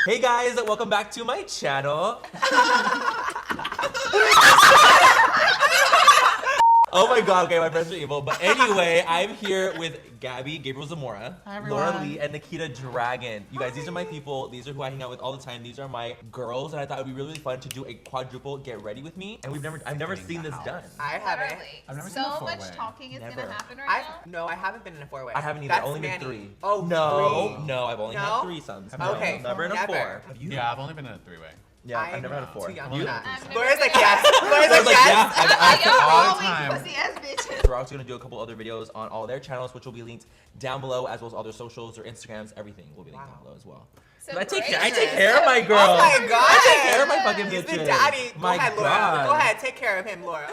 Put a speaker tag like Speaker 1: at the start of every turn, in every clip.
Speaker 1: Hey guys, welcome back to my channel. Oh my god, okay, my friends are evil. But anyway, I'm here with Gabby, Gabriel Zamora, Laura Lee, and Nikita Dragon. You guys, these are my people. These are who I hang out with all the time. These are my girls, and I thought it would be really fun to do a quadruple get ready with me. And I've never seen this done.
Speaker 2: I haven't.
Speaker 3: I've never
Speaker 4: seen
Speaker 3: a
Speaker 4: so much
Speaker 3: four-way.
Speaker 4: talking is
Speaker 1: Never.
Speaker 4: gonna happen right now.
Speaker 2: No, I haven't been in a four-way.
Speaker 1: I haven't either.
Speaker 2: That's
Speaker 1: I've only been
Speaker 2: Manny.
Speaker 1: 3.
Speaker 2: Oh,
Speaker 1: no,
Speaker 2: 3.
Speaker 1: no, I've only
Speaker 2: No?
Speaker 1: had 3 sons.
Speaker 2: Okay,
Speaker 1: Never in a 4.
Speaker 3: Yeah, I've only been in a 3-way.
Speaker 1: Yeah, I've never had a 4.
Speaker 2: Too young
Speaker 1: You?
Speaker 2: for that.
Speaker 4: I've never
Speaker 2: Laura's
Speaker 4: been-
Speaker 2: like yes. Laura's like
Speaker 1: like,
Speaker 2: yes.
Speaker 1: yeah.
Speaker 4: I'm like, y'all
Speaker 3: all the
Speaker 4: all
Speaker 3: time.
Speaker 4: weak pussy ass bitches.
Speaker 1: We're also gonna do a couple other videos on all their channels, which will be linked down below, as well as all their socials, their Instagrams, everything will be linked down below as well.
Speaker 4: So
Speaker 1: I take
Speaker 4: gracious.
Speaker 1: care of my girl.
Speaker 2: Oh my god.
Speaker 1: I take care of my fucking
Speaker 2: He's
Speaker 1: bitches.
Speaker 2: the daddy.
Speaker 1: My
Speaker 2: Go ahead, Laura.
Speaker 1: god.
Speaker 2: Go ahead, take care of him, Laura.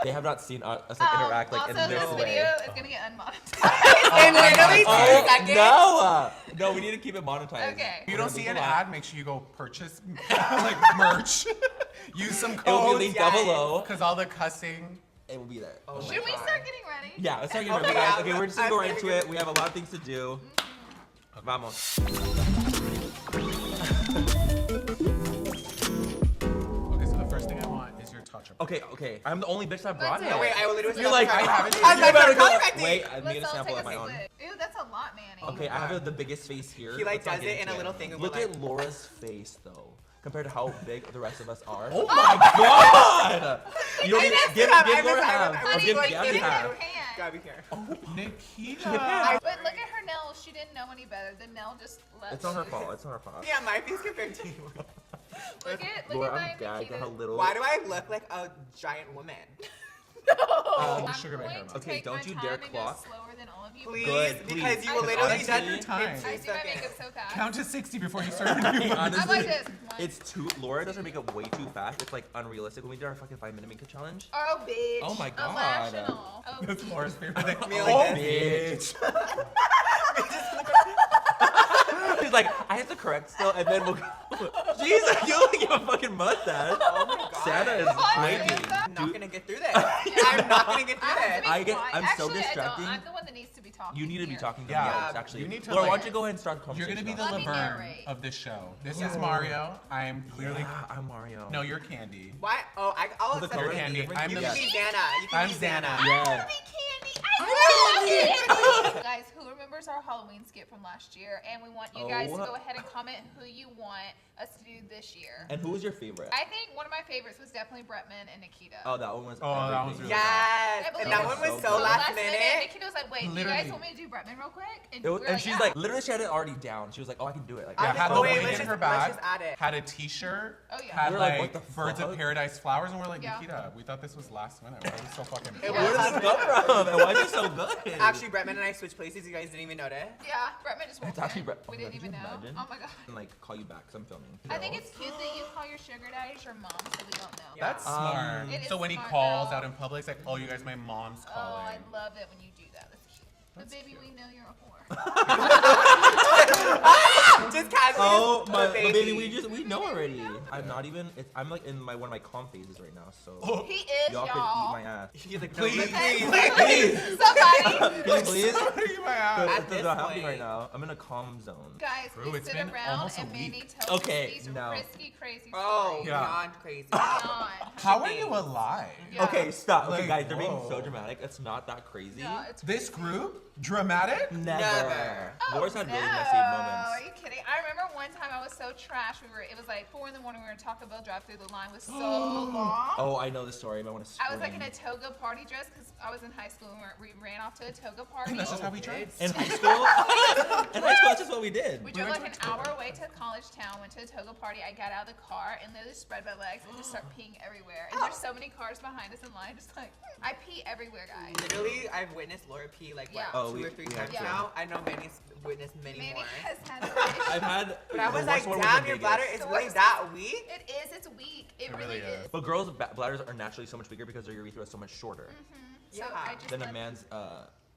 Speaker 1: They have not seen us like, interact like
Speaker 4: also,
Speaker 1: in this
Speaker 4: this
Speaker 1: way.
Speaker 4: video is gonna get unmonetized.
Speaker 2: In literally 2 seconds.
Speaker 1: No, we need to keep it monetized.
Speaker 4: Okay.
Speaker 3: If you don't see an
Speaker 1: We're
Speaker 3: ad, make sure you go purchase like merch. Use some
Speaker 1: It will be
Speaker 3: codes.
Speaker 1: linked down below.
Speaker 3: Because all the cussing.
Speaker 1: It will be there.
Speaker 2: Oh
Speaker 4: Should we start getting ready?
Speaker 1: Yeah, let's start getting
Speaker 2: Okay,
Speaker 1: ready, guys.
Speaker 2: yeah.
Speaker 1: Okay, we're just gonna go right into it. We have a lot of things to do. Vamos.
Speaker 3: Okay, so the first thing I want is your touch-up.
Speaker 1: Okay. I'm the only bitch that brought
Speaker 4: Let's
Speaker 1: it.
Speaker 4: do
Speaker 2: Wait, I will literally.
Speaker 1: You're like,
Speaker 3: I haven't
Speaker 2: I'm
Speaker 1: you
Speaker 2: like,
Speaker 1: better
Speaker 2: I'm
Speaker 1: go.
Speaker 2: correcting.
Speaker 1: Wait, I'm
Speaker 4: Let's
Speaker 1: making a
Speaker 4: all
Speaker 1: sample
Speaker 4: take
Speaker 1: of my
Speaker 4: a
Speaker 1: own.
Speaker 4: sip. Ew, that's a lot, Manny.
Speaker 1: Okay, I have the biggest face here.
Speaker 2: He like
Speaker 1: Let's not
Speaker 2: does
Speaker 1: get
Speaker 2: it in
Speaker 1: into
Speaker 2: a little thing. And
Speaker 1: Look
Speaker 2: we're like,
Speaker 1: at Laura's face though, compared to how big the rest of us are.
Speaker 3: Oh
Speaker 1: my god! You don't
Speaker 2: I
Speaker 1: even
Speaker 2: missed
Speaker 1: give
Speaker 2: him. I
Speaker 1: Laura
Speaker 2: missed him.
Speaker 1: half.
Speaker 2: I
Speaker 1: I'll
Speaker 2: was
Speaker 1: give
Speaker 2: like,
Speaker 1: Gabby
Speaker 2: give him
Speaker 1: half.
Speaker 4: Hand.
Speaker 2: Gabby here.
Speaker 3: Nikita.
Speaker 4: But look at her nails. She didn't know any better. The nail just left.
Speaker 1: It's not her fault. It's not her fault.
Speaker 2: Yeah, my face compared to you.
Speaker 4: Look
Speaker 1: Laura,
Speaker 4: at
Speaker 1: I'm gagged at how little.
Speaker 2: Why do I look like a giant woman?
Speaker 4: I'm
Speaker 3: sugar my hair
Speaker 4: going to
Speaker 3: back.
Speaker 1: Okay,
Speaker 4: take
Speaker 1: don't
Speaker 4: my
Speaker 1: you
Speaker 4: time
Speaker 1: dare
Speaker 4: and go
Speaker 1: clock.
Speaker 4: slower than all of you.
Speaker 2: Please,
Speaker 1: Good,
Speaker 2: because
Speaker 1: please.
Speaker 2: you will
Speaker 1: Because
Speaker 2: literally
Speaker 1: honestly,
Speaker 2: done
Speaker 3: your time.
Speaker 4: I do my makeup so fast.
Speaker 3: Count to 60 before you start a new
Speaker 1: Okay,
Speaker 3: one.
Speaker 1: honestly,
Speaker 4: I'm like this.
Speaker 1: it's too. Laura does her makeup way too fast. It's like unrealistic. When we did our fucking 5-minute makeup challenge.
Speaker 4: Oh, bitch.
Speaker 1: Oh my god.
Speaker 4: Irrational. Oh,
Speaker 3: That's Laura's favorite thing.
Speaker 2: Me
Speaker 1: Oh,
Speaker 2: like
Speaker 1: bitch. She's like, I have to correct still, and then we'll go. Jesus, you look like you have a fucking mustache.
Speaker 2: Oh my god.
Speaker 1: Santa is breaking.
Speaker 2: I'm not gonna get through this. I'm not gonna get through
Speaker 4: I have to
Speaker 2: this.
Speaker 4: be
Speaker 1: I get-
Speaker 4: quiet.
Speaker 1: I'm so
Speaker 4: Actually, I don't.
Speaker 1: distracting.
Speaker 4: I'm the one that needs to be talking.
Speaker 1: You need to be
Speaker 4: here.
Speaker 1: talking to
Speaker 3: Yeah,
Speaker 1: me, yes, actually.
Speaker 3: you need to,
Speaker 1: Laura, why
Speaker 3: like-
Speaker 1: don't you go ahead and start the
Speaker 3: You're
Speaker 1: conversation?
Speaker 3: gonna be the
Speaker 4: Let me
Speaker 3: Laverne
Speaker 4: narrate.
Speaker 3: of this show. This is Mario. I'm clearly.
Speaker 1: Yeah, I'm Mario.
Speaker 3: No, you're Candy.
Speaker 2: Why? Oh, I'll
Speaker 1: The
Speaker 2: accept
Speaker 1: color
Speaker 2: it.
Speaker 3: candy.
Speaker 2: You
Speaker 3: I'm
Speaker 2: can
Speaker 3: the-
Speaker 2: be Xana. You can
Speaker 3: I'm
Speaker 2: be
Speaker 3: Xana.
Speaker 4: I
Speaker 1: Yeah.
Speaker 4: love me candy. I love candy. Guys, who remembers our Halloween skit from last year? And we want you guys to
Speaker 1: Oh.
Speaker 4: go ahead and comment who you want us to do this year.
Speaker 1: And who was your favorite?
Speaker 4: I think one of my favorites was definitely Bretman and Nikita.
Speaker 1: Oh, that one was.
Speaker 3: Oh, that was
Speaker 1: everything.
Speaker 3: really
Speaker 2: Yes,
Speaker 4: I believe
Speaker 2: and that
Speaker 4: it.
Speaker 2: one was
Speaker 1: So
Speaker 2: so
Speaker 1: good.
Speaker 2: last minute.
Speaker 4: Nikita was like, wait, you
Speaker 3: Literally.
Speaker 4: guys want me to do Bretman real quick? And,
Speaker 1: It was,
Speaker 4: we were
Speaker 1: and
Speaker 4: like,
Speaker 1: she's
Speaker 4: yeah.
Speaker 1: like, literally, she had it already down. She was like, oh, I can do it. Like,
Speaker 3: Yeah,
Speaker 2: I
Speaker 3: had
Speaker 2: know.
Speaker 3: the
Speaker 2: Wait,
Speaker 3: wing
Speaker 2: let's
Speaker 3: in her
Speaker 2: just- let's
Speaker 3: bag,
Speaker 2: just add it.
Speaker 3: had a t-shirt,
Speaker 4: Oh, yeah.
Speaker 3: had
Speaker 1: We were like,
Speaker 3: like,
Speaker 1: what the
Speaker 3: Birds
Speaker 1: fuck?
Speaker 3: of Paradise flowers, and we're like,
Speaker 4: Yeah.
Speaker 3: Nikita, we thought this was last minute. Why are we so fucking
Speaker 2: It
Speaker 1: Where
Speaker 2: was.
Speaker 1: did this come from? And why is it so good?
Speaker 2: Actually, Bretman and I switched places. You guys didn't even notice.
Speaker 4: Yeah, Bretman just walked
Speaker 1: It's actually
Speaker 4: in.
Speaker 1: Brett.
Speaker 4: We didn't
Speaker 1: Could
Speaker 4: even
Speaker 1: you
Speaker 4: know.
Speaker 1: imagine?
Speaker 4: Oh my god.
Speaker 1: And like call you back because I'm filming.
Speaker 4: I think it's cute that you call your sugar daddies your mom, so we don't know.
Speaker 2: Yeah.
Speaker 3: That's smart.
Speaker 4: It is
Speaker 3: So when he
Speaker 4: smart,
Speaker 3: calls
Speaker 4: girl.
Speaker 3: out in public, it's like, oh, you guys, my mom's
Speaker 4: Oh,
Speaker 3: calling.
Speaker 4: I love it when you do that. That's cute. But
Speaker 3: That's
Speaker 4: baby,
Speaker 3: cute.
Speaker 4: we know you're a whore.
Speaker 2: Just casually.
Speaker 1: Oh,
Speaker 2: just
Speaker 1: my
Speaker 2: put
Speaker 1: baby, we know already. I'm not even. I'm like in one of my calm phases right now, so
Speaker 3: Oh.
Speaker 4: He is,
Speaker 1: y'all
Speaker 4: y'all.
Speaker 1: could eat my ass.
Speaker 2: He's like,
Speaker 3: Please.
Speaker 1: Please,
Speaker 4: Somebody.
Speaker 1: can you please?
Speaker 3: Sorry, my ass.
Speaker 2: At
Speaker 1: It's
Speaker 2: this
Speaker 1: not happening
Speaker 2: point.
Speaker 1: right now. I'm in a calm zone.
Speaker 4: Guys,
Speaker 3: Bro,
Speaker 4: we
Speaker 3: it's
Speaker 4: sit
Speaker 3: been
Speaker 4: around
Speaker 3: almost a
Speaker 4: and Manny
Speaker 3: week.
Speaker 4: tells
Speaker 1: Okay,
Speaker 4: us these
Speaker 1: no.
Speaker 4: risky, crazy
Speaker 2: Oh,
Speaker 4: stories.
Speaker 3: Yeah.
Speaker 2: beyond crazy.
Speaker 4: Beyond.
Speaker 3: How are you alive?
Speaker 4: Yeah.
Speaker 1: Okay, stop. Okay,
Speaker 3: Like,
Speaker 1: guys, they're being
Speaker 3: whoa.
Speaker 1: so dramatic. It's not that crazy.
Speaker 4: No, it's
Speaker 3: This group? Dramatic?
Speaker 1: Never.
Speaker 4: Oh,
Speaker 1: Laura's had really
Speaker 4: no.
Speaker 1: messy moments.
Speaker 4: Are you kidding? I remember one time I was so trash. It was like 4 in the morning. We were in Taco Bell drive-through. The line was so long.
Speaker 1: Oh, I know the story. I want to scream.
Speaker 4: I was like in a toga party dress because I was in high school and we ran off to a toga party.
Speaker 3: That's just how we dress.
Speaker 1: In high school? In high school, that's just what we did.
Speaker 4: We drove
Speaker 3: went
Speaker 4: like
Speaker 3: to
Speaker 4: an
Speaker 3: a toga.
Speaker 4: hour away to college town, went to a toga party. I got out of the car and literally spread my legs and just start peeing everywhere. And there's so many cars behind us in line, just like, I pee everywhere, guys.
Speaker 2: Literally, I've witnessed Laura pee like what,
Speaker 4: Yeah.
Speaker 1: Oh,
Speaker 2: 2
Speaker 1: we-
Speaker 2: or 3
Speaker 1: we
Speaker 2: times
Speaker 1: have
Speaker 4: to.
Speaker 2: now. I know Manny's witnessed many
Speaker 4: Manny
Speaker 2: more.
Speaker 4: has had
Speaker 1: I've had.
Speaker 2: But I was
Speaker 1: the
Speaker 2: like,
Speaker 1: worst one was
Speaker 2: damn,
Speaker 1: in
Speaker 2: your
Speaker 1: Vegas.
Speaker 2: bladder is
Speaker 4: The
Speaker 2: really
Speaker 4: worst-
Speaker 2: that weak?
Speaker 4: It is, it's weak. It
Speaker 3: It
Speaker 4: really
Speaker 3: really
Speaker 4: is.
Speaker 3: is.
Speaker 1: But girls' bladders are naturally so much bigger because their urethra is so much shorter
Speaker 4: So
Speaker 2: Yeah.
Speaker 4: I just
Speaker 1: than a
Speaker 4: had-
Speaker 1: man's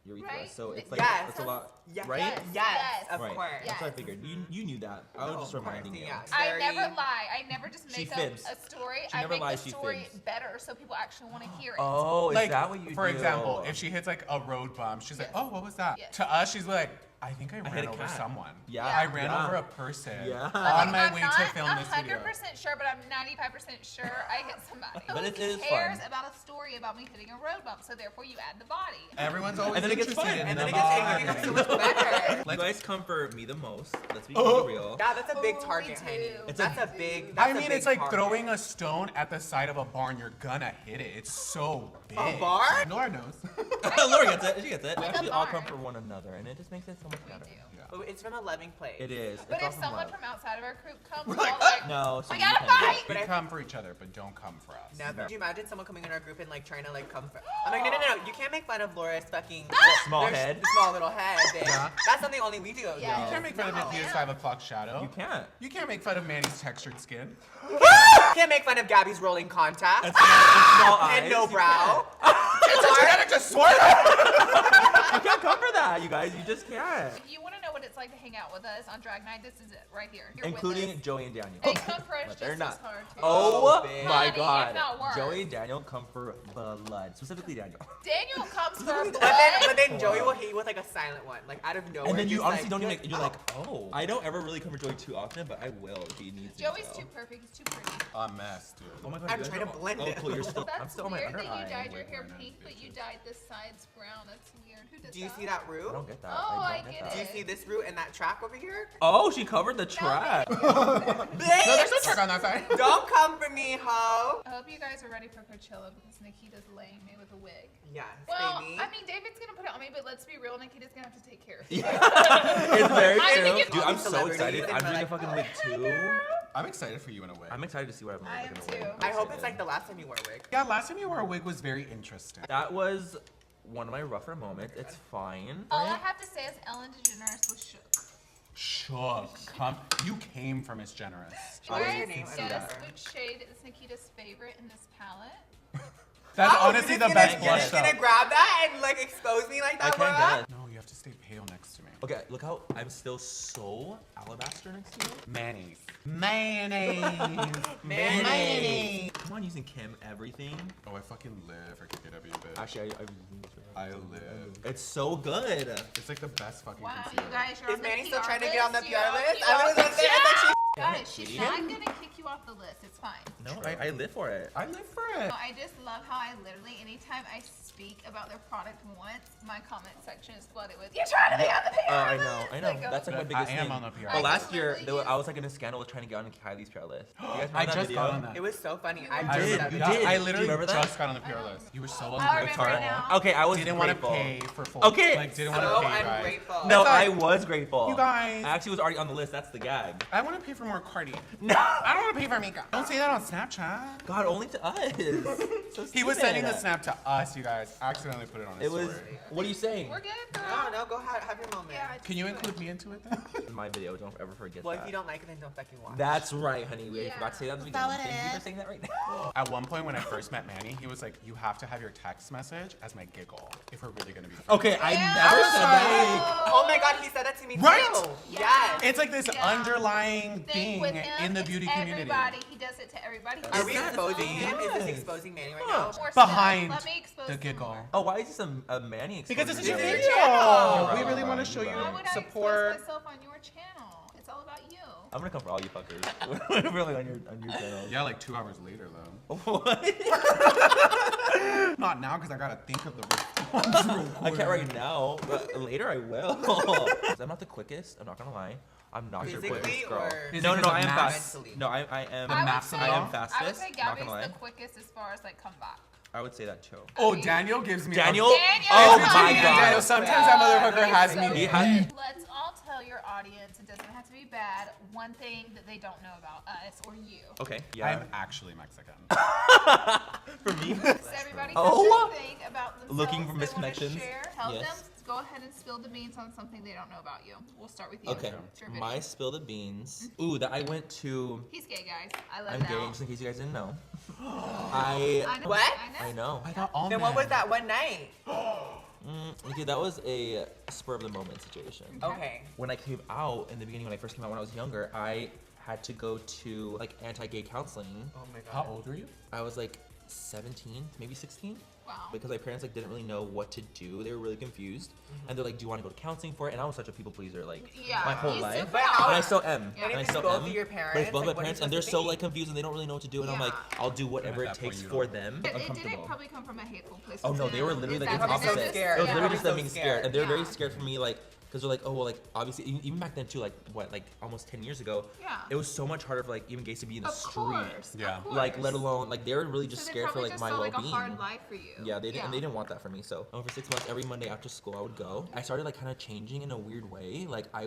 Speaker 1: urethra.
Speaker 4: Right?
Speaker 1: So it's like
Speaker 2: Yes.
Speaker 1: it's a lot,
Speaker 2: Yes.
Speaker 1: right?
Speaker 4: Yes.
Speaker 2: Yes, of
Speaker 1: Right.
Speaker 2: course.
Speaker 1: That's what I
Speaker 4: Yes.
Speaker 1: figured. You knew that. I was
Speaker 2: No,
Speaker 1: just
Speaker 2: of course,
Speaker 1: reminding you.
Speaker 2: yeah.
Speaker 4: I
Speaker 2: Very-
Speaker 4: never lie. I never just
Speaker 1: She
Speaker 4: make up
Speaker 1: fibs.
Speaker 4: a story.
Speaker 1: She
Speaker 4: I
Speaker 1: never
Speaker 4: make
Speaker 1: lies,
Speaker 4: the
Speaker 1: she
Speaker 4: story
Speaker 1: fibs.
Speaker 4: better so people actually want to hear it.
Speaker 1: Oh, is
Speaker 3: Like,
Speaker 1: that what you
Speaker 3: for
Speaker 1: do?
Speaker 3: example, if she hits like a road bump, she's like,
Speaker 4: Yes.
Speaker 3: oh, what was that?
Speaker 4: Yes.
Speaker 3: To us, she's like, I think I
Speaker 1: hit
Speaker 3: ran
Speaker 1: a
Speaker 3: over
Speaker 1: cat.
Speaker 3: someone.
Speaker 1: Yeah.
Speaker 3: I ran
Speaker 1: Yeah.
Speaker 3: over a person
Speaker 1: Yeah.
Speaker 3: on my
Speaker 4: I'm
Speaker 3: way
Speaker 4: not
Speaker 3: to film this video.
Speaker 4: 100% sure, but I'm 95% sure I hit somebody.
Speaker 1: But it is
Speaker 4: Who cares
Speaker 1: fun.
Speaker 4: about a story about me hitting a road bump? So therefore, you add the body.
Speaker 3: Everyone's always
Speaker 1: And then it gets
Speaker 3: interested
Speaker 1: fun.
Speaker 3: in
Speaker 2: And
Speaker 3: the
Speaker 2: then it gets
Speaker 3: body.
Speaker 2: so much better.
Speaker 1: You guys come for me the most. Let's be
Speaker 3: Oh.
Speaker 1: real.
Speaker 2: Yeah, that's a big
Speaker 4: Oh,
Speaker 2: target,
Speaker 4: we
Speaker 2: honey.
Speaker 4: do.
Speaker 2: That's a big.
Speaker 3: I
Speaker 2: That's a
Speaker 3: mean,
Speaker 2: big
Speaker 3: it's like
Speaker 2: target.
Speaker 3: throwing a stone at the side of a barn. You're gonna hit it. It's so big.
Speaker 2: A barn?
Speaker 3: Laura knows.
Speaker 1: Laura gets it. She gets it. We
Speaker 4: Like a
Speaker 1: actually all
Speaker 4: barn.
Speaker 1: come for one another, and it just makes it so much
Speaker 4: We
Speaker 1: better.
Speaker 4: do.
Speaker 2: Oh, it's from a loving place.
Speaker 1: It is.
Speaker 4: But
Speaker 1: It's all
Speaker 4: if
Speaker 1: from
Speaker 4: someone
Speaker 1: love.
Speaker 4: from outside of our group comes, we're all like,
Speaker 1: No, so
Speaker 4: we
Speaker 1: you
Speaker 4: gotta
Speaker 1: can do
Speaker 4: fight.
Speaker 1: it.
Speaker 3: We
Speaker 2: But I-
Speaker 3: come for each other, but don't come for us.
Speaker 2: Never. Could you imagine someone coming in our group and like trying to like come for? I'm like, no. You can't make fun of Laura's fucking
Speaker 1: Small
Speaker 2: their
Speaker 1: head.
Speaker 2: small little head. Bitch.
Speaker 3: Yeah.
Speaker 2: That's something only we do.
Speaker 4: Yeah.
Speaker 3: You
Speaker 2: though.
Speaker 3: can't make fun of
Speaker 2: No.
Speaker 3: Nikita's 5 o'clock shadow.
Speaker 1: You can't.
Speaker 3: You can't make fun of Manny's textured skin.
Speaker 2: You can't make fun of Gabby's rolling contacts
Speaker 1: It's small eyes.
Speaker 2: and no
Speaker 1: You
Speaker 2: brow.
Speaker 3: It's a genetic disorder!
Speaker 1: You can't come for that, you guys. You just can't.
Speaker 4: If you want to know what it's like to hang out with us on Drag Night, this is it right here. You're with
Speaker 1: Including
Speaker 4: us.
Speaker 1: Joey and Daniel.
Speaker 4: They come for us
Speaker 1: But
Speaker 4: just
Speaker 1: they're
Speaker 4: as
Speaker 1: not.
Speaker 4: hard too.
Speaker 1: Oh
Speaker 2: bitch.
Speaker 1: my
Speaker 4: Honey,
Speaker 1: god.
Speaker 4: if not worse.
Speaker 1: Joey and Daniel come for blood. Specifically Daniel.
Speaker 4: Daniel comes for
Speaker 1: But
Speaker 4: blood.
Speaker 2: But then Joey will hit you with like a silent one, like out of nowhere.
Speaker 1: And then you
Speaker 2: just
Speaker 1: honestly
Speaker 2: like,
Speaker 1: don't even, you're like, oh. I don't ever really come for Joey too often, but I will if he needs me.
Speaker 4: Joey's
Speaker 1: so.
Speaker 4: too perfect. He's too pretty.
Speaker 3: A mess, dude.
Speaker 1: Oh my god.
Speaker 2: I'm
Speaker 1: you guys
Speaker 2: trying to
Speaker 1: are-
Speaker 2: blend
Speaker 1: Oh
Speaker 2: it.
Speaker 1: cool, you're still, I'm
Speaker 4: That's
Speaker 1: still on my
Speaker 4: weird
Speaker 1: under
Speaker 4: that you
Speaker 1: eye.
Speaker 4: dyed your
Speaker 3: Wait,
Speaker 4: hair
Speaker 3: why not,
Speaker 4: pink, but you
Speaker 3: bitches?
Speaker 4: dyed the sides brown. That's weird. Who does
Speaker 2: Do you
Speaker 4: that?
Speaker 2: see that
Speaker 1: I
Speaker 2: root?
Speaker 1: don't get that.
Speaker 4: Oh,
Speaker 1: I
Speaker 4: I
Speaker 1: don't
Speaker 4: get
Speaker 1: get
Speaker 2: Do you
Speaker 1: that.
Speaker 4: it.
Speaker 2: see this root and that track over here?
Speaker 1: Oh, she covered the track.
Speaker 3: No, there's no track on that side.
Speaker 2: Don't come for me, ho.
Speaker 4: I hope you guys are ready for Coachella because Nikita's laying me with a wig.
Speaker 2: Yes,
Speaker 4: Well,
Speaker 2: baby.
Speaker 4: I mean, David's gonna put it on me, but let's be real, Nikita's gonna have to take care of it.
Speaker 1: It's very
Speaker 4: I think
Speaker 1: true.
Speaker 4: it's
Speaker 1: Dude, I'm
Speaker 2: all
Speaker 1: so
Speaker 2: celebrities
Speaker 1: excited.
Speaker 2: and
Speaker 1: I'm
Speaker 2: we're
Speaker 1: doing a
Speaker 2: like,
Speaker 1: fucking
Speaker 2: oh,
Speaker 1: wig too.
Speaker 3: I'm excited for you in a way.
Speaker 1: I'm excited to see what I'm
Speaker 4: I
Speaker 1: looking
Speaker 4: am
Speaker 1: like.
Speaker 4: too.
Speaker 2: I hope it's like the last time you wore a wig.
Speaker 3: Yeah, last time you wore a wig was very interesting.
Speaker 1: That was one of my rougher moments. It's fine.
Speaker 4: All I have to say is Ellen DeGeneres was shook.
Speaker 3: Shook. You came from Miss Generous.
Speaker 2: What is
Speaker 4: Guys,
Speaker 2: your name? I don't
Speaker 4: guess
Speaker 2: remember.
Speaker 4: which shade is Nikita's favorite in this palette?
Speaker 3: That's
Speaker 2: Oh,
Speaker 3: honestly
Speaker 2: you're
Speaker 3: the
Speaker 2: just
Speaker 3: best
Speaker 2: gonna-
Speaker 3: blush
Speaker 2: You're just gonna
Speaker 3: though.
Speaker 2: grab that and like expose me like
Speaker 1: I
Speaker 2: that,
Speaker 1: can't
Speaker 2: Laura?
Speaker 1: guess.
Speaker 3: No, you have to stay pale next to me.
Speaker 1: Okay, look how I'm still so alabaster next to you.
Speaker 3: Mayonnaise. Mayonnaise.
Speaker 2: Mayonnaise.
Speaker 1: Come on, using Kim everything.
Speaker 3: Oh, I fucking live for KKW, bitch.
Speaker 1: Actually,
Speaker 3: I live.
Speaker 1: It's so good.
Speaker 3: It's like the best fucking
Speaker 4: Wow, you
Speaker 3: concealer.
Speaker 4: guys, you're
Speaker 2: Is
Speaker 4: on the
Speaker 2: Manny
Speaker 4: PR
Speaker 2: still trying to
Speaker 4: list.
Speaker 2: get on the
Speaker 4: You're
Speaker 2: PR
Speaker 4: on
Speaker 2: list?
Speaker 4: PR
Speaker 2: I was gonna say, I was like,
Speaker 4: Guys, she's not gonna kick you off the list. It's fine.
Speaker 1: No, I live for it.
Speaker 3: I live for it.
Speaker 4: I just love how I literally, anytime I speak about their product once, my comment section is flooded with, "You're trying to be on the PR
Speaker 1: I
Speaker 4: list."
Speaker 1: know, I know.
Speaker 4: Like,
Speaker 1: That's like my
Speaker 3: But
Speaker 1: biggest
Speaker 3: I
Speaker 1: thing.
Speaker 3: am on the PR
Speaker 1: But
Speaker 3: list.
Speaker 1: last year,
Speaker 4: Literally.
Speaker 1: I was like in a scandal with trying to get on Kylie's PR list. You guys remember
Speaker 3: I
Speaker 1: that
Speaker 3: just
Speaker 1: video?
Speaker 3: got on that.
Speaker 2: It was so funny. I
Speaker 3: I
Speaker 2: did.
Speaker 1: did,
Speaker 2: that
Speaker 1: you
Speaker 2: video.
Speaker 1: did.
Speaker 3: I
Speaker 1: Do
Speaker 3: literally
Speaker 1: you remember that?
Speaker 3: just got on the PR list. You were so
Speaker 4: I
Speaker 3: ungrateful.
Speaker 4: remember now.
Speaker 1: Okay, I was
Speaker 3: Didn't want to
Speaker 1: grateful.
Speaker 3: pay for full.
Speaker 1: Okay.
Speaker 3: Like didn't
Speaker 2: So
Speaker 3: want to pay. Right?
Speaker 2: ungrateful.
Speaker 1: No,
Speaker 3: It's
Speaker 1: I
Speaker 3: like-
Speaker 1: was grateful.
Speaker 3: You guys.
Speaker 1: I actually was already on the list. That's the gag.
Speaker 3: I want to pay for more Cardi.
Speaker 1: No.
Speaker 3: I don't want to pay for makeup. Don't say that on Snapchat.
Speaker 1: God, only to us. So
Speaker 3: He was
Speaker 1: stupid.
Speaker 3: sending the snap to us, you guys. I accidentally put it on his
Speaker 1: It was.
Speaker 3: story.
Speaker 1: What are you saying?
Speaker 4: We're good, girl.
Speaker 2: No, go have your moment.
Speaker 4: Yeah, it's
Speaker 3: Can you
Speaker 4: good.
Speaker 3: include me into it then?
Speaker 1: My video. Don't ever forget
Speaker 2: Well,
Speaker 1: that.
Speaker 2: if you don't like it, then don't fucking watch.
Speaker 1: That's right, honey. We
Speaker 4: Yeah.
Speaker 1: forgot to say that at the beginning. Thank you for saying that right now.
Speaker 3: At one point when I first met Manny, he was like, you have to have your text message as my giggle if we're really going to be friends.
Speaker 1: Okay, I
Speaker 4: Yeah.
Speaker 1: never
Speaker 3: I was
Speaker 1: said
Speaker 3: like-
Speaker 1: that.
Speaker 2: Oh my god, he said that to me
Speaker 3: Right?
Speaker 2: too.
Speaker 4: Yeah.
Speaker 2: Yes.
Speaker 3: It's like this
Speaker 4: Yeah.
Speaker 3: underlying
Speaker 4: Thing
Speaker 3: thing
Speaker 4: with him,
Speaker 3: in the
Speaker 4: it's
Speaker 3: beauty community.
Speaker 4: everybody. He does it to everybody. He
Speaker 2: Are
Speaker 4: does
Speaker 2: we
Speaker 4: it to
Speaker 2: exposing
Speaker 4: me.
Speaker 2: him? Is this
Speaker 1: Yes.
Speaker 2: exposing Manny right
Speaker 1: Huh.
Speaker 2: now?
Speaker 4: More stuff.
Speaker 3: Behind
Speaker 4: Let me expose
Speaker 3: the
Speaker 4: some
Speaker 3: giggle.
Speaker 4: more.
Speaker 1: Oh, why is this a Manny?
Speaker 3: Because this is your
Speaker 2: This is
Speaker 3: video.
Speaker 2: your channel.
Speaker 3: We really
Speaker 1: Right,
Speaker 3: want to show
Speaker 1: right.
Speaker 3: you
Speaker 4: Why would I
Speaker 3: support.
Speaker 4: expose myself on your channel? It's all about you.
Speaker 1: I'm gonna come for all you fuckers. Really on your channel.
Speaker 3: Yeah, like 2 hours later though.
Speaker 1: What?
Speaker 3: Not now because I gotta think of the response real
Speaker 1: I
Speaker 3: quick.
Speaker 1: can't right now, but later I will. 'Cause I'm not the quickest. I'm not gonna lie. I'm not your
Speaker 2: Physically
Speaker 1: quickest girl.
Speaker 2: or-
Speaker 1: No,
Speaker 3: Physically
Speaker 1: I am
Speaker 3: or
Speaker 1: fast.
Speaker 2: mentally?
Speaker 1: No, I am.
Speaker 3: The
Speaker 4: I would
Speaker 3: maps
Speaker 4: say,
Speaker 3: of it
Speaker 1: I
Speaker 3: all?
Speaker 1: am fastest.
Speaker 4: I would say
Speaker 1: not
Speaker 4: Gabby's
Speaker 1: gonna lie.
Speaker 4: the quickest as far as like comeback.
Speaker 1: I would say that too.
Speaker 3: Oh, Daniel gives me
Speaker 1: Daniel?
Speaker 4: Daniel!
Speaker 1: Oh
Speaker 4: It's
Speaker 1: my
Speaker 4: between
Speaker 3: Daniel,
Speaker 1: god.
Speaker 3: sometimes that motherfucker has
Speaker 4: So
Speaker 3: me.
Speaker 1: He had-
Speaker 4: Let's all tell your audience, it doesn't have to be bad, one thing that they don't know about us or you.
Speaker 1: Okay. Yeah.
Speaker 3: I'm actually Mexican.
Speaker 1: For me.
Speaker 4: So everybody has
Speaker 1: Oh.
Speaker 4: their thing about themselves
Speaker 1: Looking for
Speaker 4: they wanna
Speaker 1: misconnections.
Speaker 4: share. Tell
Speaker 1: Yes.
Speaker 4: them, go ahead and spill the beans on something they don't know about you. We'll start with you.
Speaker 1: Okay.
Speaker 4: It's your video.
Speaker 1: My spill the beans. Ooh, that I went to.
Speaker 4: He's gay, guys. I let
Speaker 1: I'm
Speaker 4: it
Speaker 1: gay,
Speaker 4: out.
Speaker 1: just in case you guys didn't know.
Speaker 4: I know.
Speaker 2: What?
Speaker 1: I know.
Speaker 3: I thought all
Speaker 2: Then
Speaker 3: men.
Speaker 2: what was that one night?
Speaker 1: Okay, that was a spur of the moment situation.
Speaker 2: Okay.
Speaker 1: When I came out in the beginning, when I first came out when I was younger, I had to go to like anti-gay counseling.
Speaker 2: Oh my god.
Speaker 3: How old were you?
Speaker 1: I was like 17, maybe 16.
Speaker 4: Wow.
Speaker 1: Because my parents like didn't really know what to do. They were really confused, and they're like, "Do you want to go to counseling for it?" And I was such a people pleaser, like my whole life.
Speaker 2: But how-
Speaker 1: And I still am.
Speaker 4: Yeah.
Speaker 1: And I
Speaker 2: If it's
Speaker 1: still
Speaker 2: both
Speaker 1: am.
Speaker 2: of your parents,
Speaker 1: But it's both
Speaker 2: like,
Speaker 1: my
Speaker 2: what are
Speaker 1: parents,
Speaker 2: you
Speaker 1: and they're
Speaker 2: supposed
Speaker 1: so
Speaker 2: to
Speaker 1: like confused, and they don't really know what to do. And I'm
Speaker 4: Yeah.
Speaker 1: like, I'll do whatever
Speaker 3: And at
Speaker 1: it
Speaker 3: that point,
Speaker 1: takes
Speaker 3: you
Speaker 1: for
Speaker 3: don't.
Speaker 1: them.
Speaker 4: But it
Speaker 1: Uncomfortable.
Speaker 4: didn't probably come from a hateful place.
Speaker 1: Oh no,
Speaker 4: to
Speaker 1: they were
Speaker 4: them.
Speaker 1: literally
Speaker 4: Is
Speaker 1: like
Speaker 4: that
Speaker 1: the
Speaker 2: probably so
Speaker 1: opposite.
Speaker 2: scared.
Speaker 1: It was
Speaker 2: Yeah.
Speaker 1: literally just them
Speaker 2: Probably
Speaker 1: being
Speaker 2: so
Speaker 1: scared, and they're very
Speaker 4: Yeah.
Speaker 1: scared for me, like. Because they're like, oh well, like obviously even back then too, like what, like almost 10 years ago,
Speaker 4: Yeah.
Speaker 1: it was so much harder for like even gays to be in the
Speaker 4: Of
Speaker 1: street,
Speaker 4: course.
Speaker 3: Yeah.
Speaker 4: Of course.
Speaker 1: like let alone like they were really just
Speaker 4: So they
Speaker 1: scared for
Speaker 4: probably
Speaker 1: like
Speaker 4: just
Speaker 1: my
Speaker 4: saw,
Speaker 1: well-being.
Speaker 4: like a hard life for you.
Speaker 1: Yeah, they didn't, and they didn't want that for me. So over 6 months, every Monday after school, I would go. I started like kind of changing in a weird way. Like I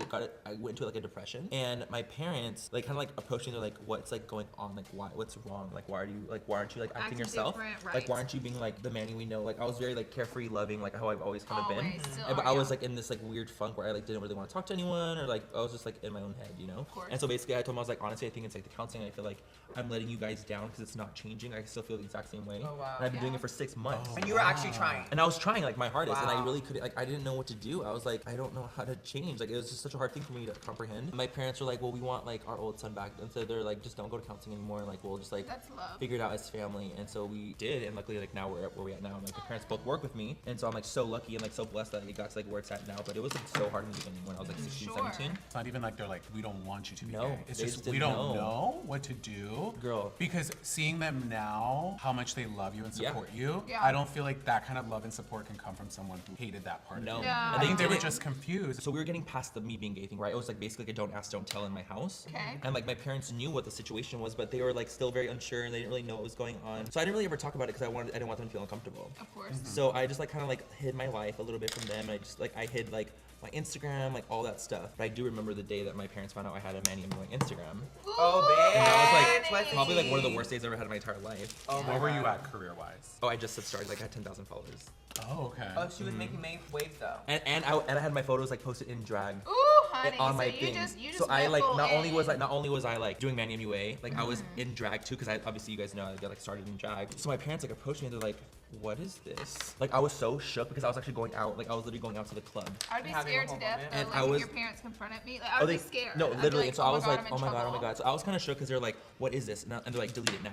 Speaker 1: went into like a depression, and my parents like kind of like approached me. They're like, "What's like going on? Like what's wrong? Like why aren't you like acting
Speaker 4: Acting
Speaker 1: yourself?
Speaker 4: different,
Speaker 1: Like
Speaker 4: right.
Speaker 1: why aren't you being like the Manny we know?" Like I was very like carefree, loving, like how I've always kind of been.
Speaker 4: Always, still
Speaker 1: And, but
Speaker 4: are,
Speaker 1: I was
Speaker 4: yeah.
Speaker 1: like in this like weird funk where I like didn't really want to talk to anyone, or like I was just like in my own head, you know.
Speaker 4: Of course.
Speaker 1: And so basically, I told them I was like, honestly, I think it's like the counseling. I feel like I'm letting you guys down because it's not changing. I still feel the exact same way.
Speaker 2: Oh, wow.
Speaker 1: And I've been doing
Speaker 4: Yeah.
Speaker 1: it for 6 months.
Speaker 2: And you were actually trying.
Speaker 1: And I was trying like my hardest, and I
Speaker 2: Wow.
Speaker 1: really couldn't. Like I didn't know what to do. I was like, I don't know how to change. Like it was just such a hard thing for me to comprehend. My parents were like, well, we want like our old son back, and so they're like, just don't go to counseling anymore. Like we'll just like
Speaker 4: That's love.
Speaker 1: figure it out as family. And so we did, and luckily like now we're at where we at now. And like my parents both work with me, and so I'm like so lucky and like so blessed that it got to like where it's at now. But it was like so hard in the beginning when I was like 16,
Speaker 4: Sure.
Speaker 1: 17.
Speaker 3: It's not even like they're like, we don't want you to be
Speaker 1: No,
Speaker 3: gay. It's
Speaker 1: they
Speaker 3: just
Speaker 1: just
Speaker 3: we
Speaker 1: didn't
Speaker 3: don't
Speaker 1: know.
Speaker 3: know what to do.
Speaker 1: Girl.
Speaker 3: Because seeing them now, how much they love you and
Speaker 1: Yeah.
Speaker 3: support you,
Speaker 4: Yeah.
Speaker 3: I don't feel like that kind of love and support can come from someone who hated that part
Speaker 1: No.
Speaker 3: of you.
Speaker 4: Yeah.
Speaker 3: I think they were
Speaker 1: didn't-
Speaker 3: just confused.
Speaker 1: So we were getting past the me being gay thing, right? It was like basically like a don't ask, don't tell in my house.
Speaker 4: Okay.
Speaker 1: And like my parents knew what the situation was, but they were like still very unsure and they didn't really know what was going on. So I didn't really ever talk about it because I didn't want them to feel uncomfortable.
Speaker 4: Of course.
Speaker 1: So I just like kind of like hid my life a little bit from them. I just like I hid like my Instagram, like all that stuff. But I do remember the day that my parents found out I had a MannyMua Instagram.
Speaker 2: Oh, bitch.
Speaker 1: And that was like
Speaker 2: Let's
Speaker 1: probably like one of the
Speaker 2: see.
Speaker 1: worst days I ever had in my entire life.
Speaker 2: Oh my
Speaker 3: Where were
Speaker 2: God.
Speaker 3: you at career-wise?
Speaker 1: Oh, I just had started, like I had 10,000 followers.
Speaker 3: Oh, okay.
Speaker 2: Oh, she was making waves though.
Speaker 1: And I had my photos like posted in drag.
Speaker 4: Ooh, honey.
Speaker 1: On
Speaker 4: so
Speaker 1: my
Speaker 4: you
Speaker 1: thing.
Speaker 4: just
Speaker 1: So I
Speaker 4: went
Speaker 1: like
Speaker 4: full
Speaker 1: not only
Speaker 4: in.
Speaker 1: was I like doing MannyMua, like I was in drag too, because I obviously you guys know I got like started in drag. So my parents like approached me and they're like, what is this? Like I was so shook because I was actually going out, like I was literally going out to the club.
Speaker 4: I'd be
Speaker 2: Having a
Speaker 4: scared to
Speaker 2: whole
Speaker 4: death
Speaker 2: moment.
Speaker 4: though,
Speaker 1: And
Speaker 4: like
Speaker 1: I
Speaker 4: if
Speaker 1: was-
Speaker 4: your parents confronted me. Like, I would be scared.
Speaker 1: No,
Speaker 4: I'd be
Speaker 1: literally.
Speaker 4: like,
Speaker 1: And so I was like,
Speaker 4: I'm in
Speaker 1: oh my god, oh my
Speaker 4: trouble.
Speaker 1: god. So I was kind of shook because they're like, what is this? And they're like, delete it now.